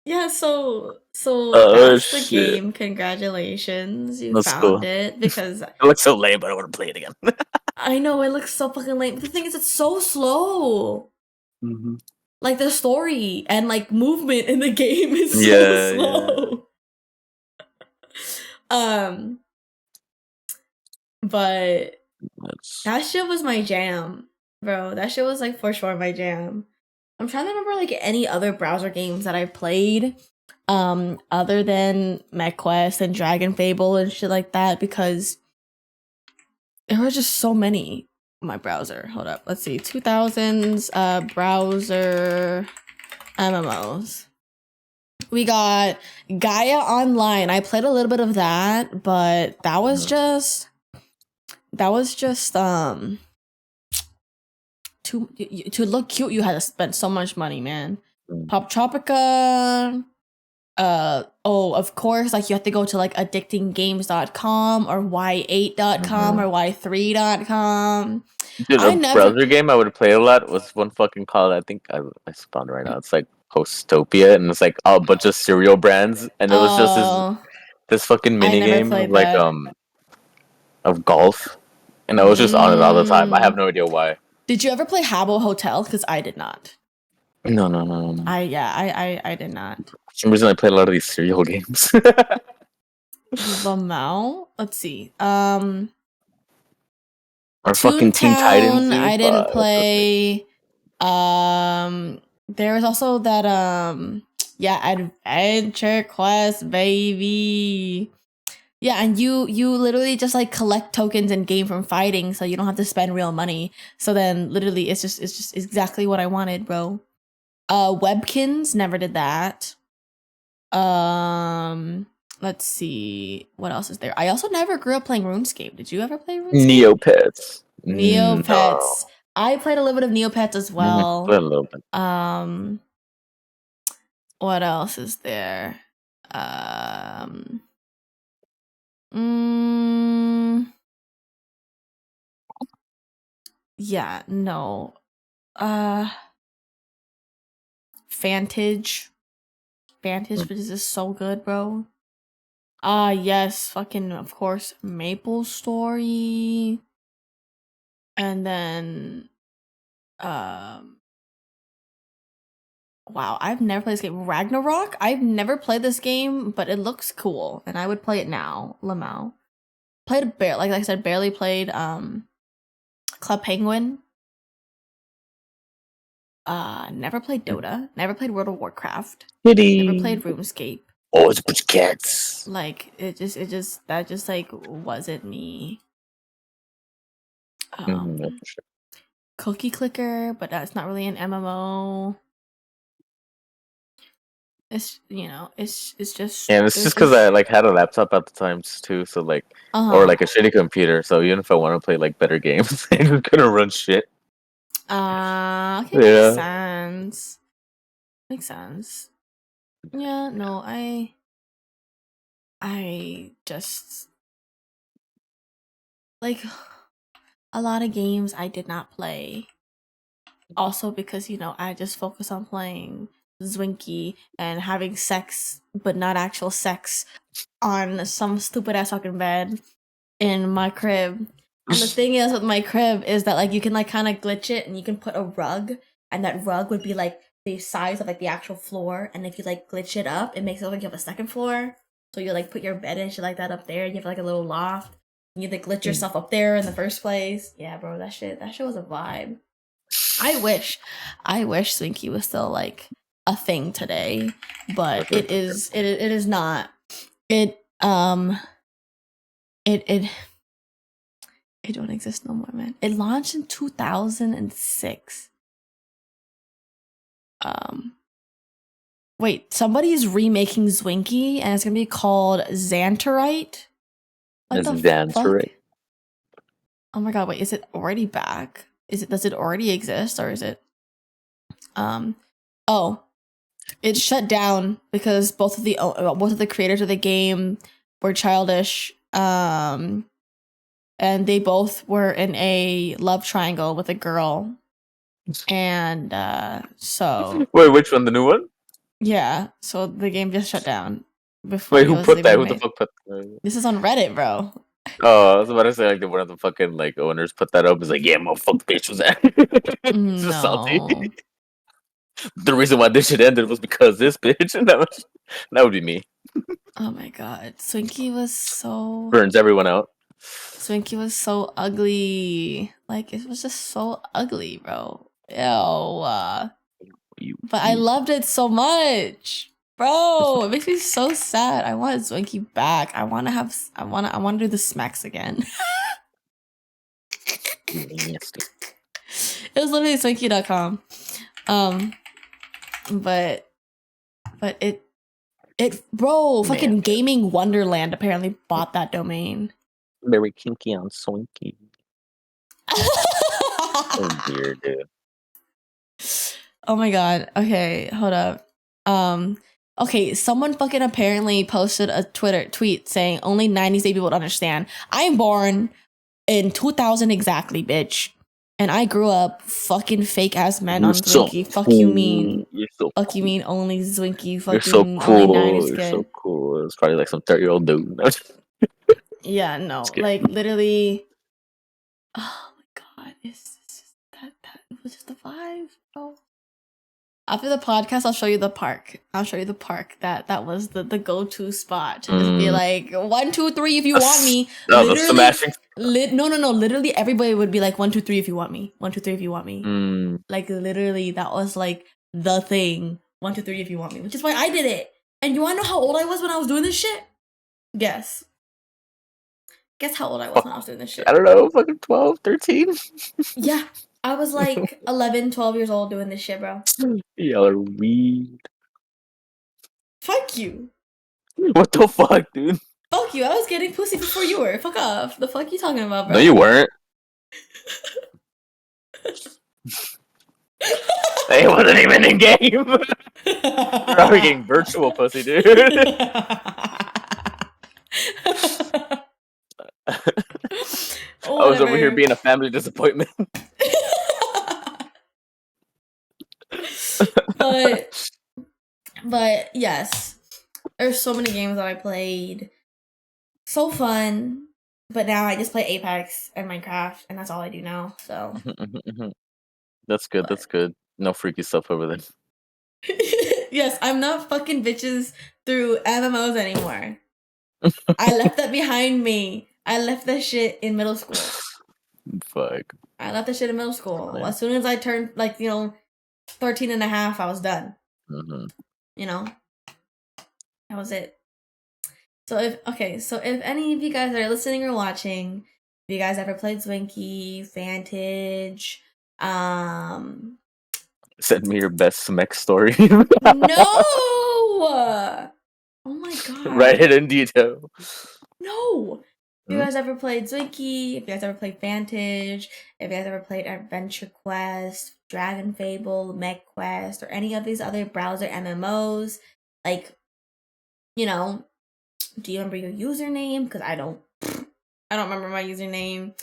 Yeah, so Oh that's the shit, game. Congratulations, you that's found cool. it because It looks so lame, but I want to play it again. I know it looks so fucking lame. But the thing is, it's so slow. hmm Like the story and like movement in the game is so Yeah, yeah. slow. Um, but That's that shit was my jam, bro. That shit was like for sure my jam. I'm trying to remember like any other browser games that I played, other than MechQuest and Dragon Fable and shit like that because there were just so many on my browser. Hold up, let's see, 2000s browser MMOs. We got Gaia Online. I played a little bit of that, but that was just to look cute. You had to spend so much money, man. Pop Tropica. Of course, like you have to go to like addictinggames.com or y8.com or y3.com. Dude, I a never. browser game I would play a lot was one fucking called, I think I spawned right now. It's like Postopia, and it's like a bunch of cereal brands, and it was just this fucking I mini never game of played like that. of golf, and I was just on it all the time. I have no idea why. Did you ever play Habbo Hotel? Because I did not. No. I did not. For some reason, I played a lot of these cereal games. Lamau. Let's see. Or fucking Teen Titans, Toontown. dude. I didn't play. There was also that Adventure Quest, baby. Yeah, and you literally just like collect tokens in game from fighting, so you don't have to spend real money. So then literally it's just exactly what I wanted, bro. Webkins, never did that. Let's see. What else is there? I also never grew up playing RuneScape. Did you ever play RuneScape? Neopets. Neopets. No. I played a little bit of Neopets as well. A little bit. What else is there? Yeah, no. Vantage, which is just so good, bro. Yes, fucking, of course, Maple Story. And then, wow, I've never played this game. Ragnarok? I've never played this game, but it looks cool, and I would play it now. Lamau. Played like I said, barely played, Club Penguin. Never played Dota. Never played World of Warcraft. Kitty. Never played RuneScape. Oh, it's a bunch of cats. Like that just like wasn't me. Yeah, for sure. Cookie Clicker, but that's not really an MMO. It's it's just And it's just because I like had a laptop at the times too, so like or like a shitty computer. So even if I want to play like better games, I just couldn't run shit. Okay, makes sense. Makes sense. Yeah, no, I just like a lot of games I did not play. Also because, I just focus on playing Zwinky and having sex, but not actual sex, on some stupid ass fucking bed in my crib. And the thing is with my crib is that like you can like kind of glitch it and you can put a rug, and that rug would be like the size of like the actual floor, and if you like glitch it up, it makes it look like you have a second floor. So you like put your bed and shit like that up there, and you have like a little loft. And you like glitch yourself up there in the first place. Yeah, bro, that shit was a vibe. I wish Swinky was still like a thing today, but it is not. It don't exist no more, man. It launched in 2006. Wait, somebody's remaking Zwinky and it's gonna be called Xanterite? What the fuck? Oh my god, wait, is it already back? Does it already exist, or is it it shut down because both of the creators of the game were childish, and they both were in a love triangle with a girl, and so wait, which one? The new one? Yeah, so the game just shut down before. Wait, who put that? Who the fuck put that? This is on Reddit, bro. Oh, I was about to say like one of the fucking like owners put that up. Is like, yeah, motherfucker, bitch was that. It's just salty. The reason why this shit ended was because this bitch, and that would be me. Oh my god, Swinky was so burns everyone out. Swinky was so ugly. Like it was just so ugly, bro. Ew. But I loved it so much. Bro, it makes me so sad. I want Zwinky back. I want to do the smacks again. It was literally Zwinky.com. but bro, fucking Man. Gaming Wonderland apparently bought that domain. Very kinky on Swinky. So weird, dude. Oh my god. Okay, hold up. Okay, someone fucking apparently posted a Twitter tweet saying only 90s baby would understand. I'm born in 2000 exactly, bitch. And I grew up fucking fake ass men You're on so Zwinky. Fuck cool. you mean? You're so Fuck cool. you mean only Zwinky You're so fucking only 90s cool. You're kid. so cool. It's probably like some 30-year-old dude. Yeah, no. Just kidding. Like literally. Oh my god. It's just that was just the vibe, bro. After the podcast, I'll show you the park. I'll show you the park. That was the go-to spot to just be like 1, 2, 3 if you want me. The smashing. No. Literally, everybody would be like 1, 2, 3 if you want me. 1, 2, 3 if you want me. Mm. Like literally, that was like the thing. 1, 2, 3 if you want me, which is why I did it. And you wanna know how old I was when I was doing this shit? Guess. Guess how old I was when I was doing this shit. I don't know, fucking 12, 13? Yeah. I was like 11, 12 years old doing this shit, bro. Y'all are weird. Fuck you. What the fuck, dude? Fuck you. I was getting pussy before you were. Fuck off. The fuck you talking about, bro? No, you weren't. It wasn't even in game. You're already getting virtual pussy, dude. I was over here being a family disappointment. but yes, there's so many games that I played. So fun. But now I just play Apex and Minecraft, and that's all I do now. So That's good. That's good. No freaky stuff over there. Yes, I'm not fucking bitches through MMOs anymore. I left that behind me. I left that shit in middle school. Fuck. I left that shit in middle school. As soon as I turned, 13 and a half, I was done. Mm-hmm. You know? That was it. So if any of you guys are listening or watching, if you guys ever played Zwinky, Vantage, send me your best Smek story. No! Oh my god. Write it in detail. No! If you guys ever played Zwinky, if you guys ever played Vantage, if you guys ever played Adventure Quest, Dragon Fable, Meg Quest, or any of these other browser MMOs, do you remember your username? Because I don't remember my username.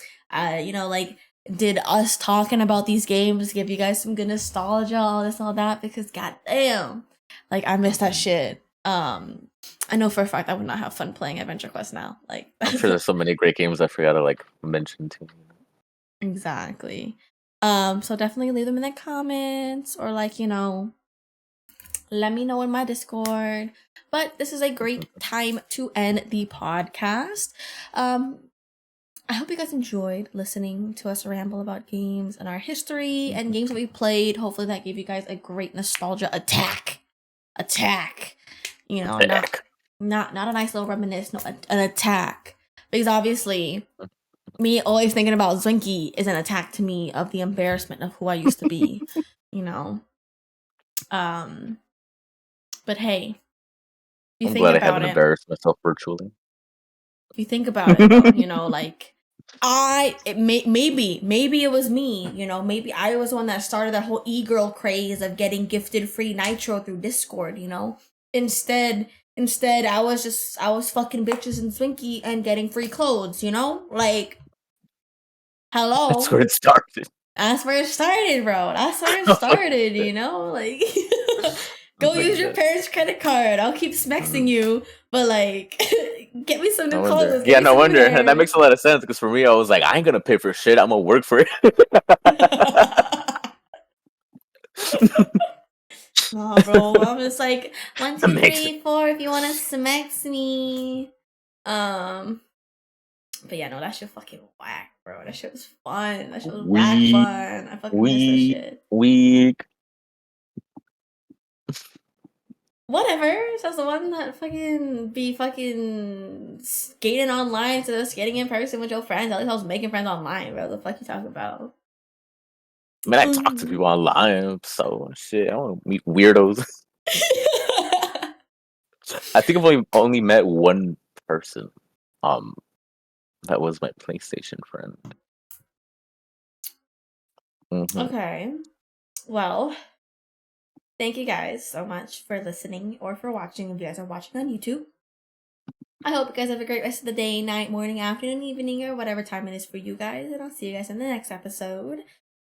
Did us talking about these games give you guys some good nostalgia, all this, all that? Because goddamn, I miss that shit. I know for a fact I would not have fun playing Adventure Quest now. I'm sure there's so many great games I forgot to mention too. Exactly. So definitely leave them in the comments or let me know in my Discord. But this is a great time to end the podcast. I hope you guys enjoyed listening to us ramble about games and our history and games that we played. Hopefully that gave you guys a great nostalgia attack. Not a nice little reminisce, no, an attack. Because obviously, me always thinking about Zwinky is an attack to me of the embarrassment of who I used to be, But hey, if you I'm think glad I about haven't it, embarrassed myself virtually. if you think about it, though, maybe it was me, maybe I was the one that started that whole e-girl craze of getting gifted free Nitro through Discord, Instead, I was fucking bitches and Swinky and getting free clothes, hello? That's where it started. That's where it started, bro. That's where it started, Go use your parents' credit card. I'll keep smexing you, but get me some new clothes. Yeah, no wonder. And that makes a lot of sense because for me, I was like, I ain't gonna pay for shit. I'm gonna work for it. No, bro. I'm just 1, 2, 3, 4. If you wanna smex me, But yeah, no, that shit fucking whack, bro. That shit was fun. That shit was whack fun. I fucking miss that shit. Weak. Whatever. So that's the one that be skating online instead of skating in person with your friends. At least I was making friends online, bro. The fuck you talking about? I mean, I talk to people online, so shit. I want to meet weirdos. I think I've only met one person. That was my PlayStation friend. Okay. Well, thank you guys so much for listening or for watching if you guys are watching on YouTube. I hope you guys have a great rest of the day, night, morning, afternoon, evening, or whatever time it is for you guys. And I'll see you guys in the next episode.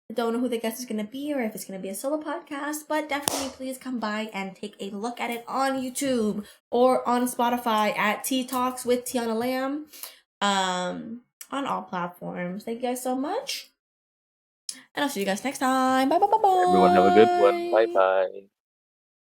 I don't know who the guest is going to be or if it's going to be a solo podcast, but definitely please come by and take a look at it on YouTube or on Spotify at Tea Talks with Teaonalamb. On all platforms. Thank you guys so much. And I'll see you guys next time. Bye bye bye bye. Everyone have a good one. Bye bye.